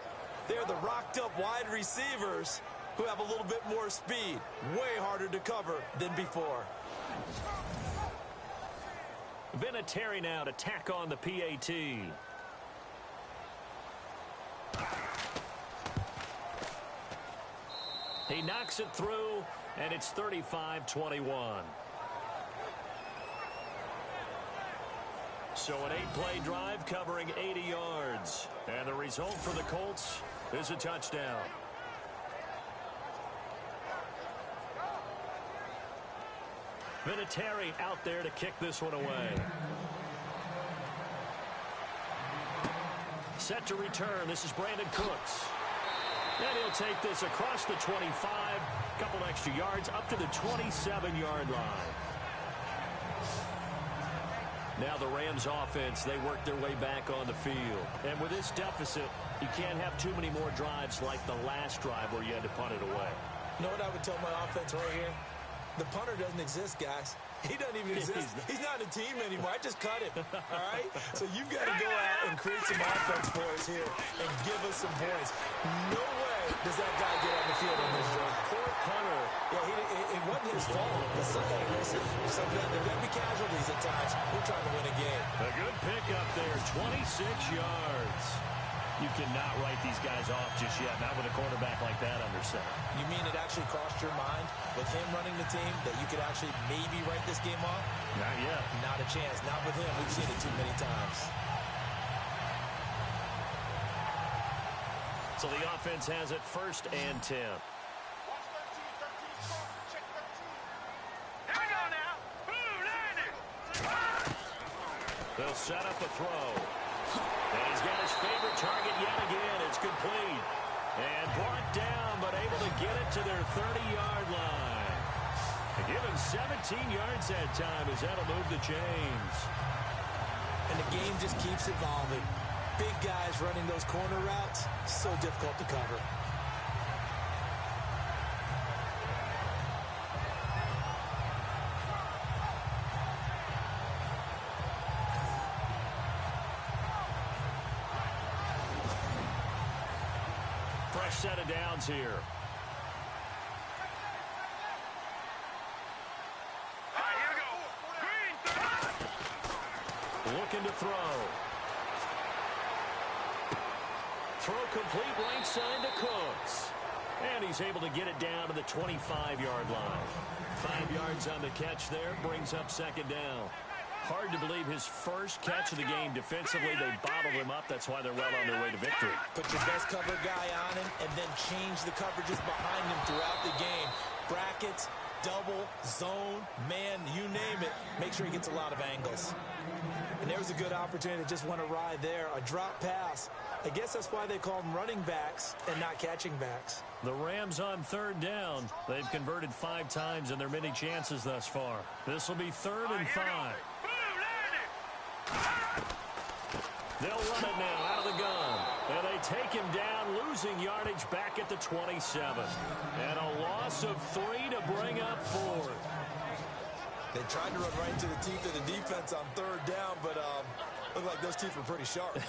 They're the rocked-up wide receivers who have a little bit more speed. Way harder to cover than before. Vinatieri now to tack on the PAT. He knocks it through, and it's 35-21. So an 8-play drive covering 80 yards. And the result for the Colts is a touchdown. Vinatieri out there to kick this one away. Set to return. This is Brandon Cooks. And he'll take this across the 25. Couple extra yards up to the 27-yard line. Now the Rams offense, they work their way back on the field. And with this deficit, you can't have too many more drives like the last drive where you had to punt it away. You know what I would tell my offense right here? The punter doesn't exist, guys. He doesn't even exist. He's not a team anymore. I just cut him, all right? So you've got to go out and create some offense for us here and give us some points. No way does that guy get on the field on this drive. Poor punter. Yeah, it wasn't his fault. But listen, there may be casualties at times. We're trying to win a game. A good pickup there, 26 yards. You cannot write these guys off just yet, not with a quarterback like that under center. You mean it actually crossed your mind with him running the team that you could actually maybe write this game off? Not yet. Not a chance. Not with him. We've seen it too many times. So the offense has it 1st and 10. Here we go now. Boom, landed. They'll set up a throw. And he's got his favorite target yet again. It's complete. And brought down, but able to get it to their 30-yard line. To give him 17 yards that time as that'll move the chains. And the game just keeps evolving. Big guys running those corner routes, so difficult to cover. Fresh set of downs here. All right, here we go. Green. Looking to throw. Throw complete right side to Cooks. And he's able to get it down to the 25-yard line. 5 yards on the catch there, brings up 2nd down. Hard to believe his first catch of the game defensively. They bottled him up. That's why they're well on their way to victory. Put your best cover guy on him and then change the coverages behind him throughout the game. Brackets, double, zone, man, you name it. Make sure he gets a lot of angles. And there was a good opportunity that just went awry there. A drop pass. I guess that's why they call them running backs and not catching backs. The Rams on 3rd down. They've converted 5 times in their many chances thus far. This will be 3rd and 5. They'll run it now out of the gun. And they take him down, losing yardage back at the 27. And a loss of 3 to bring up 4th. They tried to run right into the teeth of the defense on 3rd down, but looked like those teeth were pretty sharp.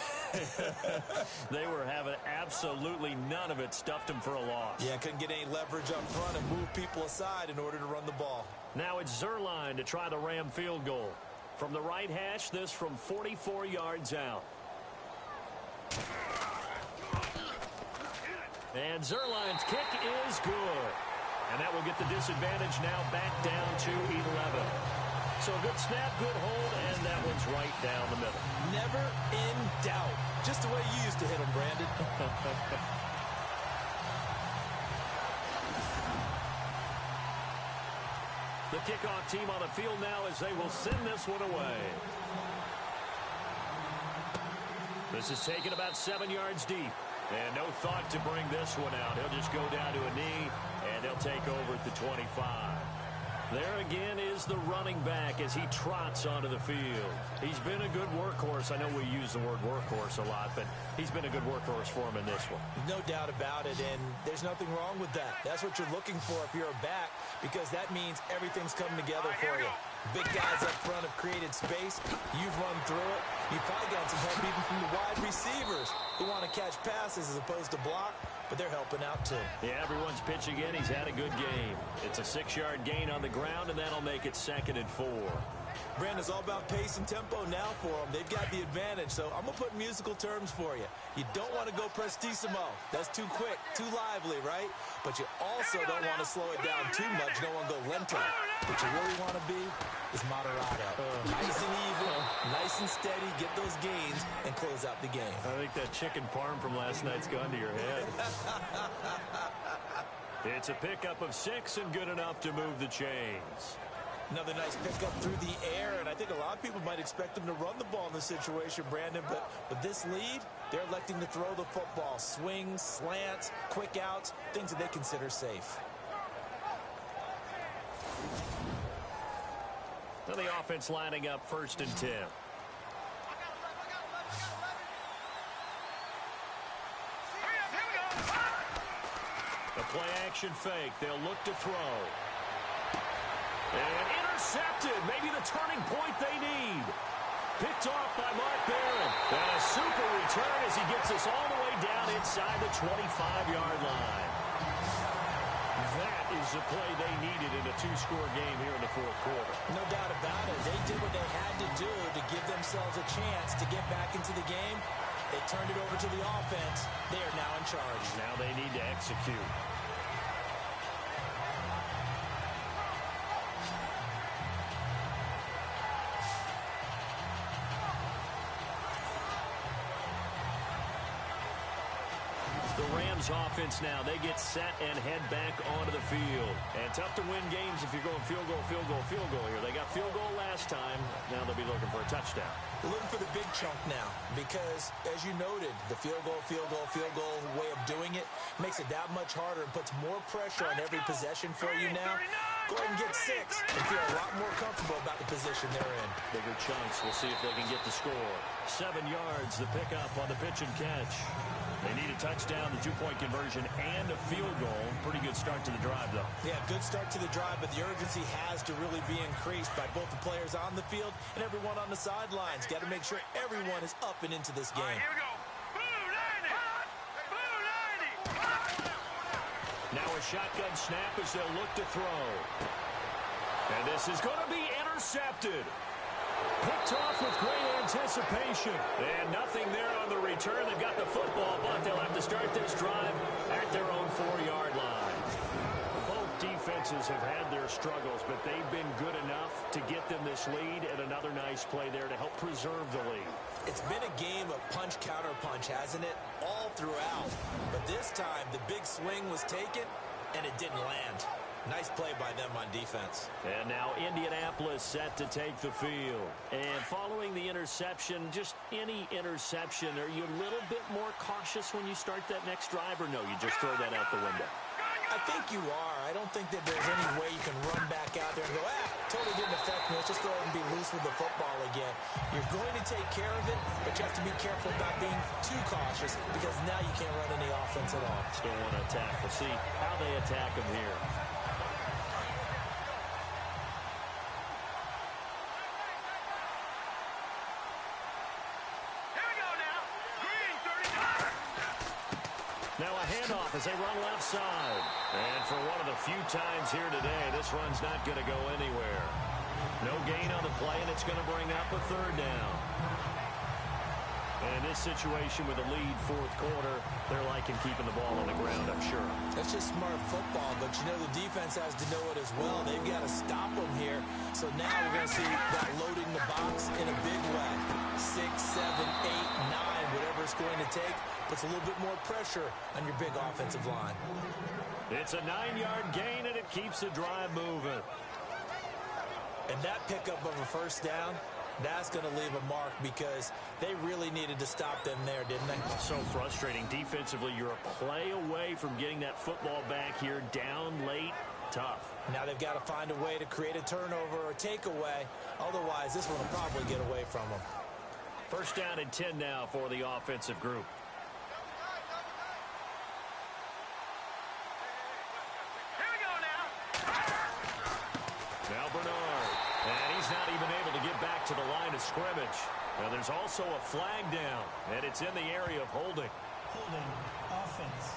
They were having absolutely none of it. Stuffed him for a loss. Yeah, couldn't get any leverage up front and move people aside in order to run the ball. Now it's Zerline to try the Ram field goal. From the right hash, this from 44 yards out. And Zerline's kick is good. And that will get the disadvantage now back down to 11. So a good snap, good hold, and that one's right down the middle. Never in doubt. Just the way you used to hit them, Brandon. The kickoff team on the field now as they will send this one away. This is taken about 7 yards deep. And no thought to bring this one out. He'll just go down to a knee, and they'll take over at the 25. There again is the running back as he trots onto the field. He's been a good workhorse. I know we use the word workhorse a lot, but he's been a good workhorse for him in this one. No doubt about it, and there's nothing wrong with that. That's what you're looking for if you're a back, because that means everything's coming together for you. Big guys up front have created space. You've run through it. You've probably got some help even from the wide receivers who want to catch passes as opposed to block, but they're helping out too. Yeah, everyone's pitching in. He's had a good game. It's a 6-yard gain on the ground, and that'll make it 2nd and 4. Brandon, it's all about pace and tempo now for them. They've got the advantage, so I'm going to put musical terms for you. You don't want to go prestissimo. That's too quick, too lively, right? But you also don't want to slow it down too much. You don't want to go lento. What you really want to be is moderado. Nice and even, nice and steady, get those gains, and close out the game. I think that chicken parm from last night's gone to your head. It's a pickup of 6 and good enough to move the chains. Another nice pickup through the air, and I think a lot of people might expect them to run the ball in this situation, Brandon, but with this lead, they're electing to throw the football. Swings, slants, quick outs, things that they consider safe. So the offense lining up 1st and 10. A play-action fake. They'll look to throw. And intercepted. Maybe the turning point they need. Picked off by Marvin. And a super return as he gets us all the way down inside the 25-yard line. That is the play they needed in a 2-score game here in the 4th quarter. No doubt about it. They did what they had to do to give themselves a chance to get back into the game. They turned it over to the offense. They are now in charge. Now they need to execute. The Rams offense now, they get set and head back onto the field. And tough to win games if you're going field goal, field goal, field goal here. They got field goal last time. Now they'll be looking for a touchdown. They're looking for the big chunk now because, as you noted, the field goal way of doing it makes it that much harder and puts more pressure on every possession for you now. Go ahead and get 6 and feel a lot more comfortable about the position they're in. Bigger chunks. We'll see if they can get the score. 7 yards, the pickup on the pitch and catch. They need a touchdown, the 2-point conversion, and a field goal. Pretty good start to the drive, though. Yeah, good start to the drive, but the urgency has to really be increased by both the players on the field and everyone on the sidelines. Got to make sure everyone is up and into this game. All right, here we go. Blue 90. Blue 90. Now a shotgun snap as they'll look to throw. And this is going to be intercepted. Picked off with great anticipation. And nothing there on the return. They've got the football, but they'll have to start this drive at their own 4-yard line. Both defenses have had their struggles, but they've been good enough to get them this lead, and another nice play there to help preserve the lead. It's been a game of punch, counter punch, hasn't it? All throughout. But this time, the big swing was taken, and it didn't land. Nice play by them on defense. And now Indianapolis set to take the field. And following the interception, just any interception, are you a little bit more cautious when you start that next drive, or no, you just throw that out the window? I think you are. I don't think that there's any way you can run back out there and go, totally didn't affect me. Let's just go ahead and be loose with the football again. You're going to take care of it, but you have to be careful about being too cautious because now you can't run any offense at all. Still want to attack. We'll see how they attack them here. Now a handoff as they run left side. And for one of the few times here today, this run's not going to go anywhere. No gain on the play, and it's going to bring up a 3rd down. And in this situation with a lead 4th quarter, they're liking keeping the ball on the ground, I'm sure. That's just smart football, but you know the defense has to know it as well. They've got to stop them here. So now we're going to see that loading the box in a big way. 6, 7, 8, 9, whatever it's going to take, puts a little bit more pressure on your big offensive line. It's a 9-yard gain, and it keeps the drive moving. And that pickup of a 1st down That's going to leave a mark because they really needed to stop them there, didn't they? So frustrating. Defensively, you're a play away from getting that football back here, down late. Tough. Now they've got to find a way to create a turnover or takeaway. Otherwise, this one will probably get away from them. First down and 10 now for the offensive group. Here we go now. Now Bernard. And he's not even able to get back to the line of scrimmage. Now there's also a flag down, and it's in the area of holding. Holding, offense.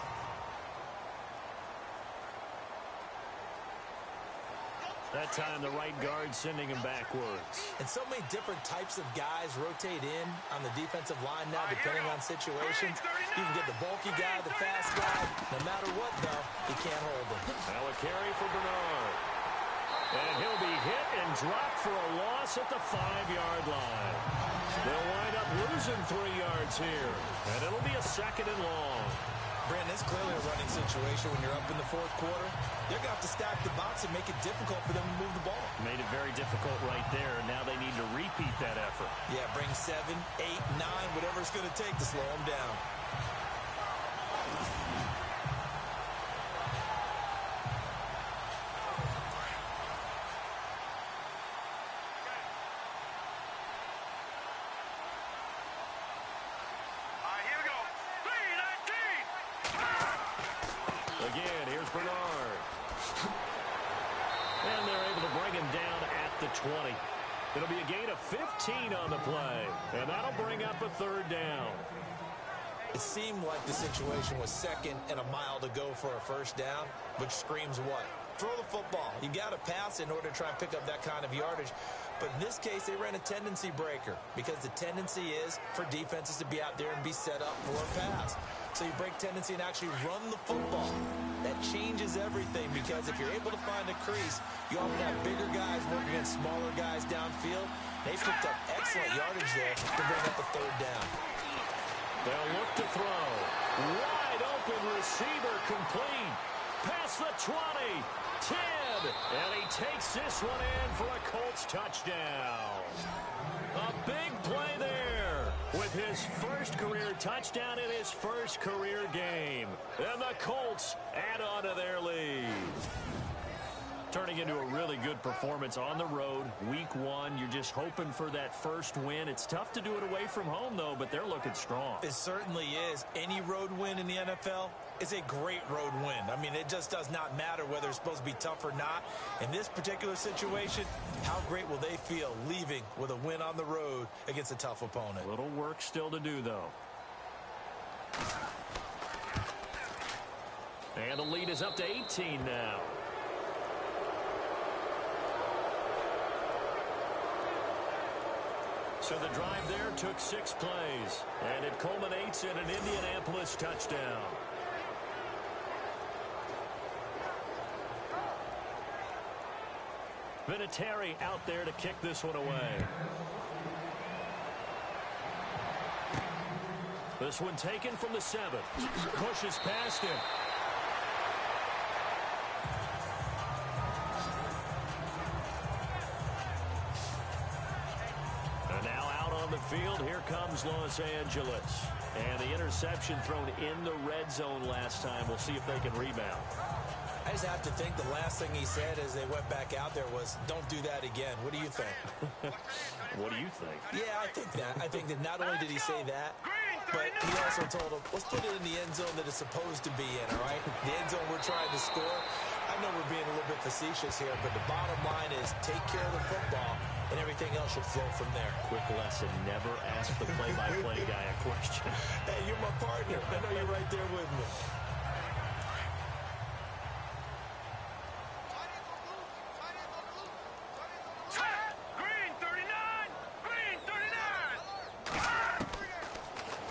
That time the right guard sending him backwards. And so many different types of guys rotate in on the defensive line now, depending on situations. You can get the bulky guy, the fast guy. No matter what, though, you can't hold him. Now a carry for Bernard. And he'll be hit and dropped for a loss at the 5-yard line. They'll wind up losing 3 yards here. And it'll be a second and long. Brandon, it's clearly a running situation when you're up in the fourth quarter. They're going to have to stack the box and make it difficult for them to move the ball. Made it very difficult right there. Now they need to repeat that effort. Yeah, bring 7, 8, 9, whatever it's going to take to slow them down. Again, here's Bernard. And they're able to bring him down at the 20. It'll be a gain of 15 on the play. And that'll bring up a third down. It seemed like the situation was second and a mile to go for a first down, which screams what? Throw the football. You got to pass in order to try and pick up that kind of yardage. But in this case, they ran a tendency breaker because the tendency is for defenses to be out there and be set up for a pass. So you break tendency and actually run the football. That changes everything because if you're able to find a crease, you often have bigger guys working against smaller guys downfield. They picked up excellent yardage there to bring up a third down. They'll look to throw. Wide open receiver complete. Past the 20. 10. And he takes this one in for a Colts touchdown. A big play there with his first career touchdown in his first career game. And the Colts add on to their lead. Turning into a really good performance on the road. Week 1, you're just hoping for that first win. It's tough to do it away from home, though, but they're looking strong. It certainly is. Any road win in the NFL is a great road win. I mean, it just does not matter whether it's supposed to be tough or not. In this particular situation, how great will they feel leaving with a win on the road against a tough opponent? A little work still to do, though. And the lead is up to 18 now. So the drive there took 6 plays, and it culminates in an Indianapolis touchdown. Vinatieri out there to kick this one away. This one taken from the 7. Pushes past him. Field, here comes Los Angeles. And the interception thrown in the red zone last time. We'll see if they can rebound. I just have to think the last thing he said as they went back out there was, don't do that again. What do you think? What do you think? Yeah, I think that. I think that not only did he say that, but he also told him, let's put it in the end zone that it's supposed to be in, all right? The end zone we're trying to score. I know we're being a little bit facetious here, but the bottom line is take care of the football, and everything else should flow from there. Quick lesson, never ask the play-by-play guy a question. Hey, you're my partner. I know you're right there with me. Green 39! Green 39!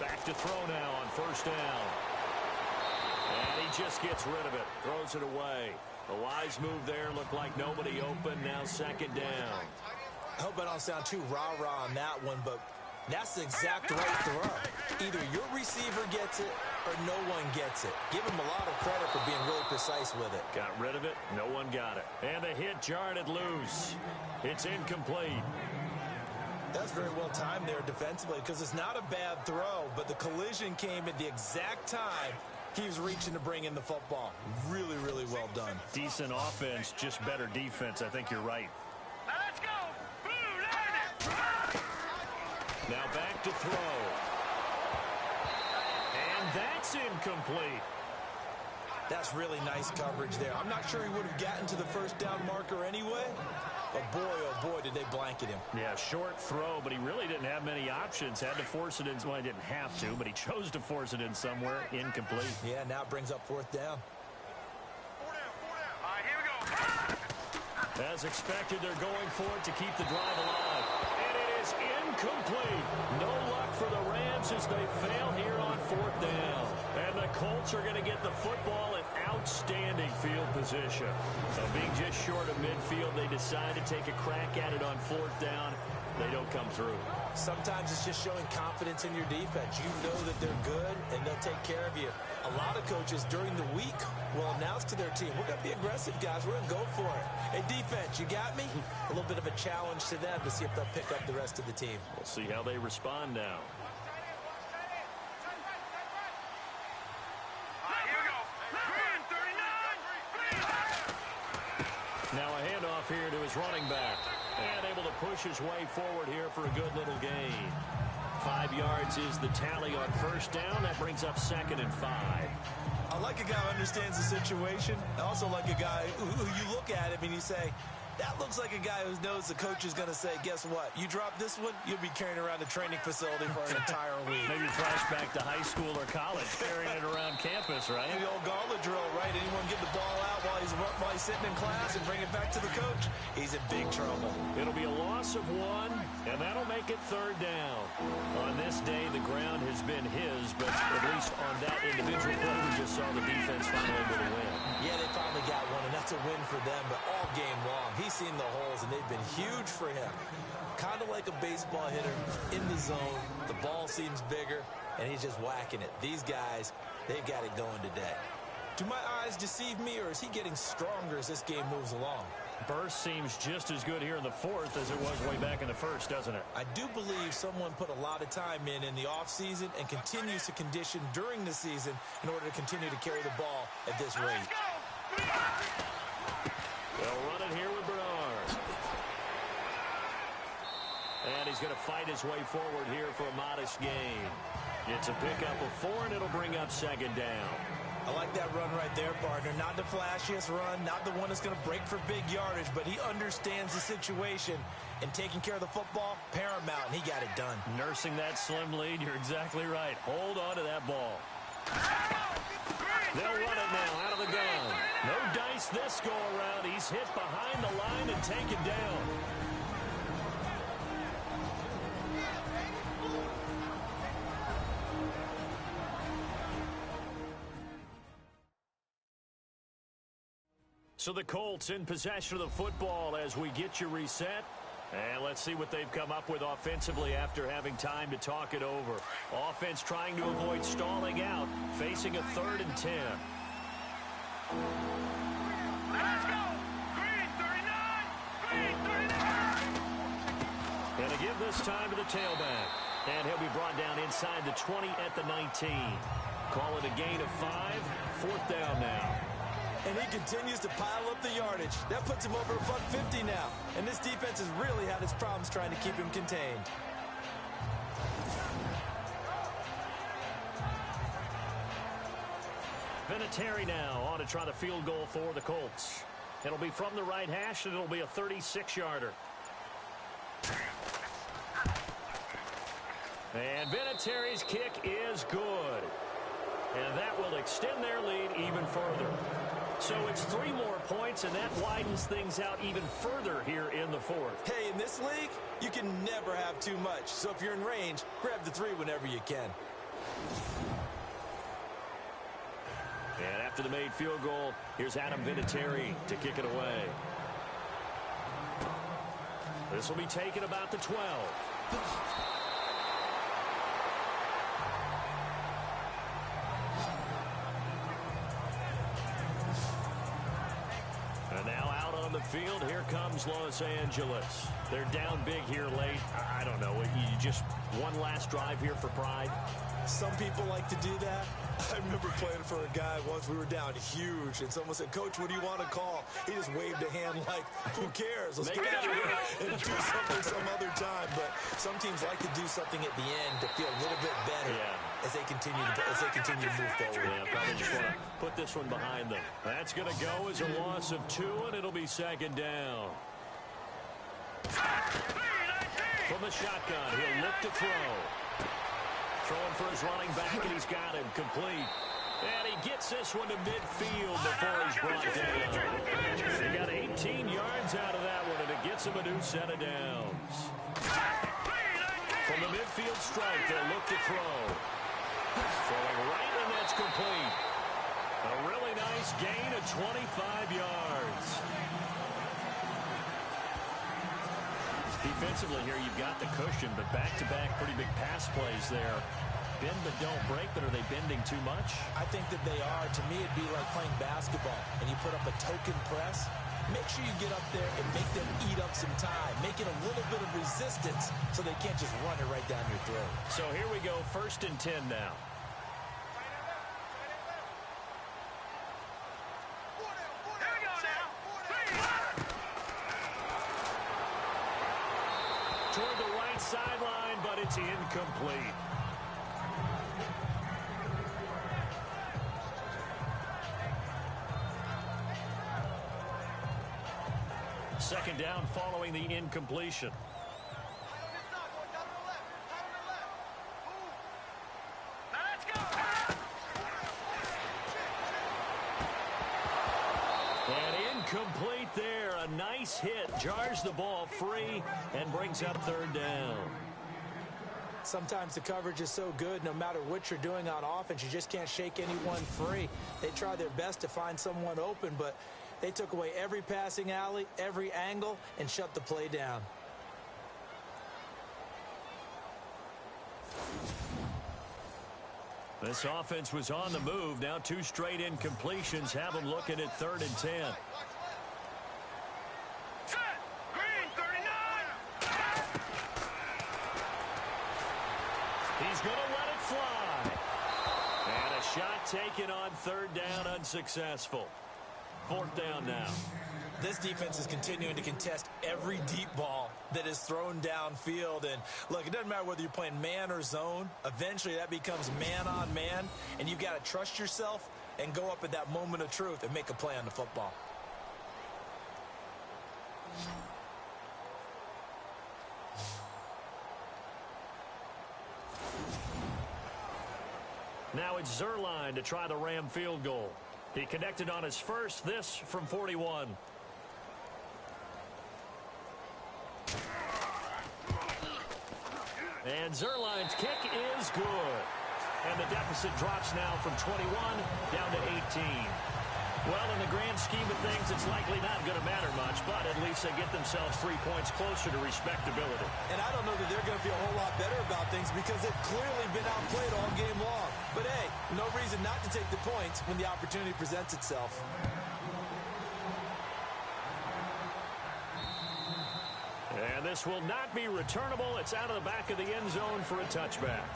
Back to throw now on first down. And he just gets rid of it. Throws it away. A wise move there. Looked like nobody open. Now second down. I hope I don't sound too rah-rah on that one, but that's the exact right throw. Either your receiver gets it or no one gets it. Give him a lot of credit for being really precise with it. Got rid of it. No one got it. And the hit jarred it loose. It's incomplete. That's very well timed there defensively because it's not a bad throw, but the collision came at the exact time he was reaching to bring in the football. Really, really well done. Decent offense, just better defense. I think you're right. Now let's go. Boo, land it. Now back to throw. And that's incomplete. That's really nice coverage there. I'm not sure he would have gotten to the first down marker anyway, but boy, oh boy, did they blanket him. Yeah, short throw, but he really didn't have many options. Had to force it in. Well, he didn't have to, but he chose to force it in somewhere. Incomplete. Yeah, now it brings up fourth down. All right, here we go. As expected, they're going for it to keep the drive alive. And it is incomplete. No luck for the Rams as they fail here on fourth down. And the Colts are going to get the football in outstanding field position. So being just short of midfield, they decide to take a crack at it on fourth down. They don't come through. Sometimes it's just showing confidence in your defense. You know that they're good, and they'll take care of you. A lot of coaches during the week will announce to their team, we're going to be aggressive, guys. We're going to go for it. Hey, defense, you got me? A little bit of a challenge to them to see if they'll pick up the rest of the team. We'll see how they respond now. All right, here we go. Green, 39. Now a handoff here to his running back. And able to push his way forward here for a good little gain. 5 yards is the tally on first down. That brings up 2nd and 5. I like a guy who understands the situation. I also like a guy who you look at him and you say, that looks like a guy who knows the coach is going to say, guess what? You drop this one, you'll be carrying around the training facility for an entire week. Maybe flashback to high school or college, carrying it around campus, right? The old gauntlet drill, right? Anyone get the ball out while he's sitting in class and bring it back to the coach? He's in big trouble. It'll be a loss of 1, and that'll make it 3rd down. On this day, the ground has been his, but at least on that individual play, we just saw the defense finally able to win. Yeah, they finally got one, and that's a win for them, but all game long, he's seen the holes, and they've been huge for him. Kind of like a baseball hitter in the zone. The ball seems bigger, and he's just whacking it. These guys, they've got it going today. Do my eyes deceive me, or is he getting stronger as this game moves along? Burst seems just as good here in the 4th as it was way back in the 1st, doesn't it? I do believe someone put a lot of time in the offseason and continues to condition during the season in order to continue to carry the ball at this rate. Let's go. They'll run it here with Bernard. And he's going to fight his way forward here for a modest gain. It's a pickup of 4, and it'll bring up 2nd down. I like that run right there, partner. Not the flashiest run, not the one that's going to break for big yardage, but he understands the situation, and taking care of the football, paramount, and he got it done. Nursing that slim lead, you're exactly right. Hold on to that ball. They'll run it now out of the gun. No dice this go-around. He's hit behind the line and taken down. So the Colts in possession of the football as we get you reset. And let's see what they've come up with offensively after having time to talk it over. Offense trying to avoid stalling out, facing a 3rd and 10. Let's go. Green, 39. Green, 39. And to give this time to the tailback. And he'll be brought down inside the 20 at the 19. Call it a gain of 5. 4th down now. And he continues to pile up the yardage. That puts him over $150 now. And this defense has really had its problems trying to keep him contained. Vinatieri now on to try the field goal for the Colts. It'll be from the right hash, and it'll be a 36-yarder. And Vinatieri's kick is good. And that will extend their lead even further. So it's 3 more points, and that widens things out even further here in the 4th. Hey, in this league, you can never have too much. So if you're in range, grab the 3 whenever you can. And after the made field goal, here's Adam Vinatieri to kick it away. This will be taken about the 12. And now out on the midfield. Here comes Los Angeles. They're down big here late. I don't know. You just one last drive here for pride. Some people like to do that. I remember playing for a guy once. We were down huge, and someone said, "Coach, what do you want to call?" He just waved a hand like, "Who cares? Let's get out of here and do something some other time." But some teams like to do something at the end to feel a little bit better as they continue to move forward. Yeah, probably just want to put this one behind them. That's going to go as a loss of 2, and it'll be second down. From the shotgun, he'll look to throw. Throwing for his running back, and he's got him complete. And he gets this one to midfield before he's brought down. He got 18 yards out of that one, and it gets him a new set of downs. From the midfield strike, they'll look to throw. Throwing right, and that's complete. A really nice gain of 25 yards. Defensively here, you've got the cushion, but back-to-back pretty big pass plays there. Bend but don't break, but are they bending too much? I think that they are. To me, it'd be like playing basketball, and you put up a token press. Make sure you get up there and make them eat up some time. Make it a little bit of resistance so they can't just run it right down your throat. So here we go, 1st and 10 now. Toward the right sideline, but it's incomplete. Second down following the incompletion. And incomplete there. A nice hit. Jars the ball free and brings up 3rd down. Sometimes the coverage is so good, no matter what you're doing on offense, you just can't shake anyone free. They try their best to find someone open, but they took away every passing alley, every angle, and shut the play down. This offense was on the move. Now 2 straight incompletions have them looking at 3rd and 10. He's going to let it fly. And a shot taken on 3rd down, unsuccessful. 4th down now. This defense is continuing to contest every deep ball that is thrown downfield. And look, it doesn't matter whether you're playing man or zone. Eventually that becomes man on man. And you've got to trust yourself and go up at that moment of truth and make a play on the football. Now it's Zerline to try the Ram field goal. He connected on his first, this from 41. And Zerline's kick is good. And the deficit drops now from 21 down to 18. Well, in the grand scheme of things, it's likely not going to matter much, but at least they get themselves 3 points closer to respectability. And I don't know that they're going to feel a whole lot better about things because they've clearly been outplayed all game long. But hey, no reason not to take the points when the opportunity presents itself. And this will not be returnable. It's out of the back of the end zone for a touchback.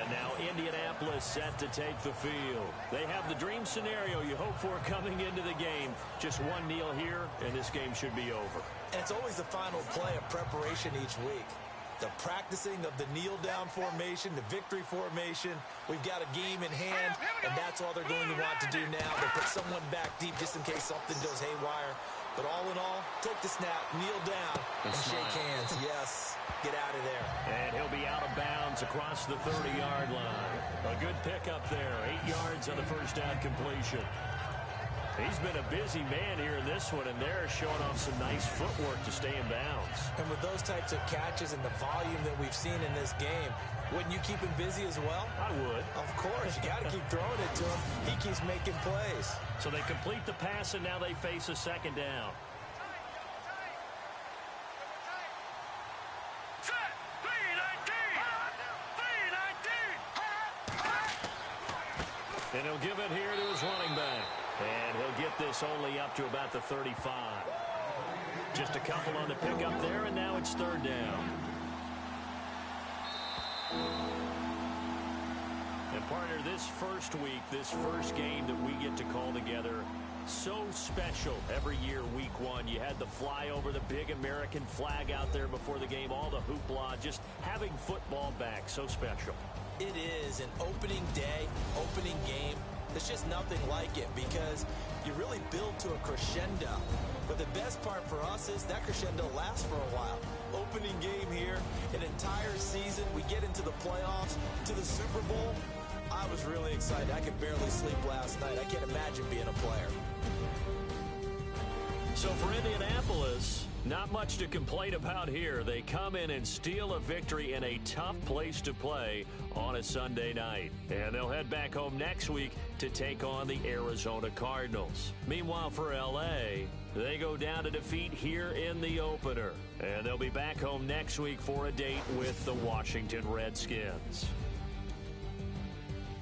And now Indianapolis set to take the field. They have the dream scenario you hope for coming into the game. Just one kneel here, and this game should be over. And it's always the final play of preparation each week. The practicing of the kneel-down formation, the victory formation. We've got a game in hand, and that's all they're going to want to do now. They put someone back deep just in case something goes haywire. But all in all, take the snap, kneel down, and shake hands. Yes, get out of there. And he'll be out of bounds across the 30-yard line. A good pickup there, 8 yards on the first down completion. He's been a busy man here in this one, and they're showing off some nice footwork to stay in bounds. And with those types of catches and the volume that we've seen in this game, wouldn't you keep him busy as well? I would. Of course. You got to keep throwing it to him. He keeps making plays. So they complete the pass, and now they face a second down. And he'll give it here to his running back. And he'll get this only up to about the 35. Just a couple on the pickup there, and now it's third down. And partner, this first week, this first game that we get to call together, so special every year, week one. You had the flyover, the big American flag out there before the game, all the hoopla, just having football back, so special. It is an opening day, opening game. There's just nothing like it because you really build to a crescendo. But the best part for us is that crescendo lasts for a while. Opening game here, an entire season. We get into the playoffs, to the Super Bowl. I was really excited. I could barely sleep last night. I can't imagine being a player. So for Indianapolis, not much to complain about here. They come in and steal a victory in a tough place to play on a Sunday night. And they'll head back home next week to take on the Arizona Cardinals. Meanwhile, for L.A., they go down to defeat here in the opener. And they'll be back home next week for a date with the Washington Redskins.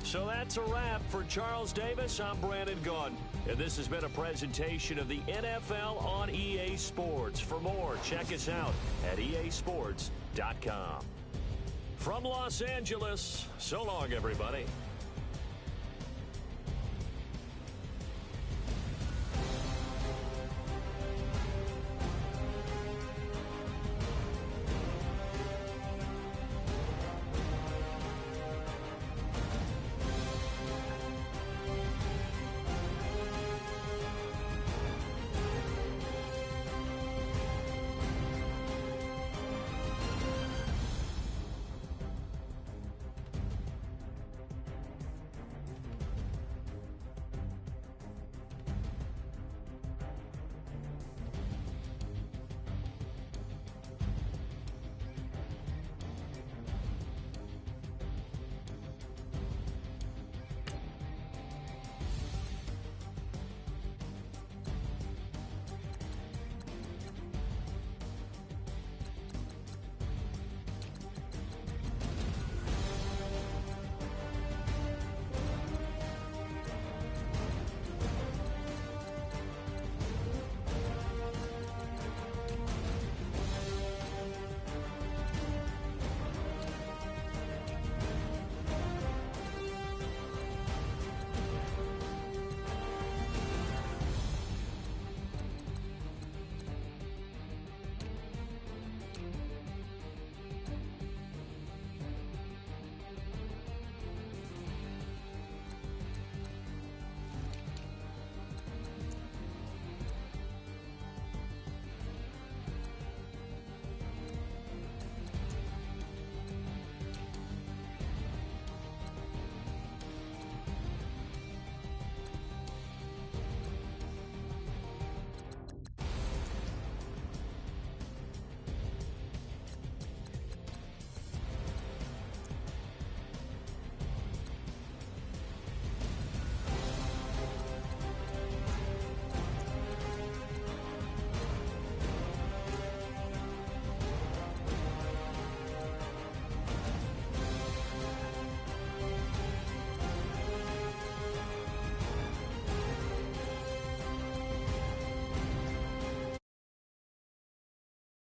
So that's a wrap. For Charles Davis, I'm Brandon Gaudin. And this has been a presentation of the NFL on EA Sports. For more, check us out at easports.com. From Los Angeles, so long, everybody.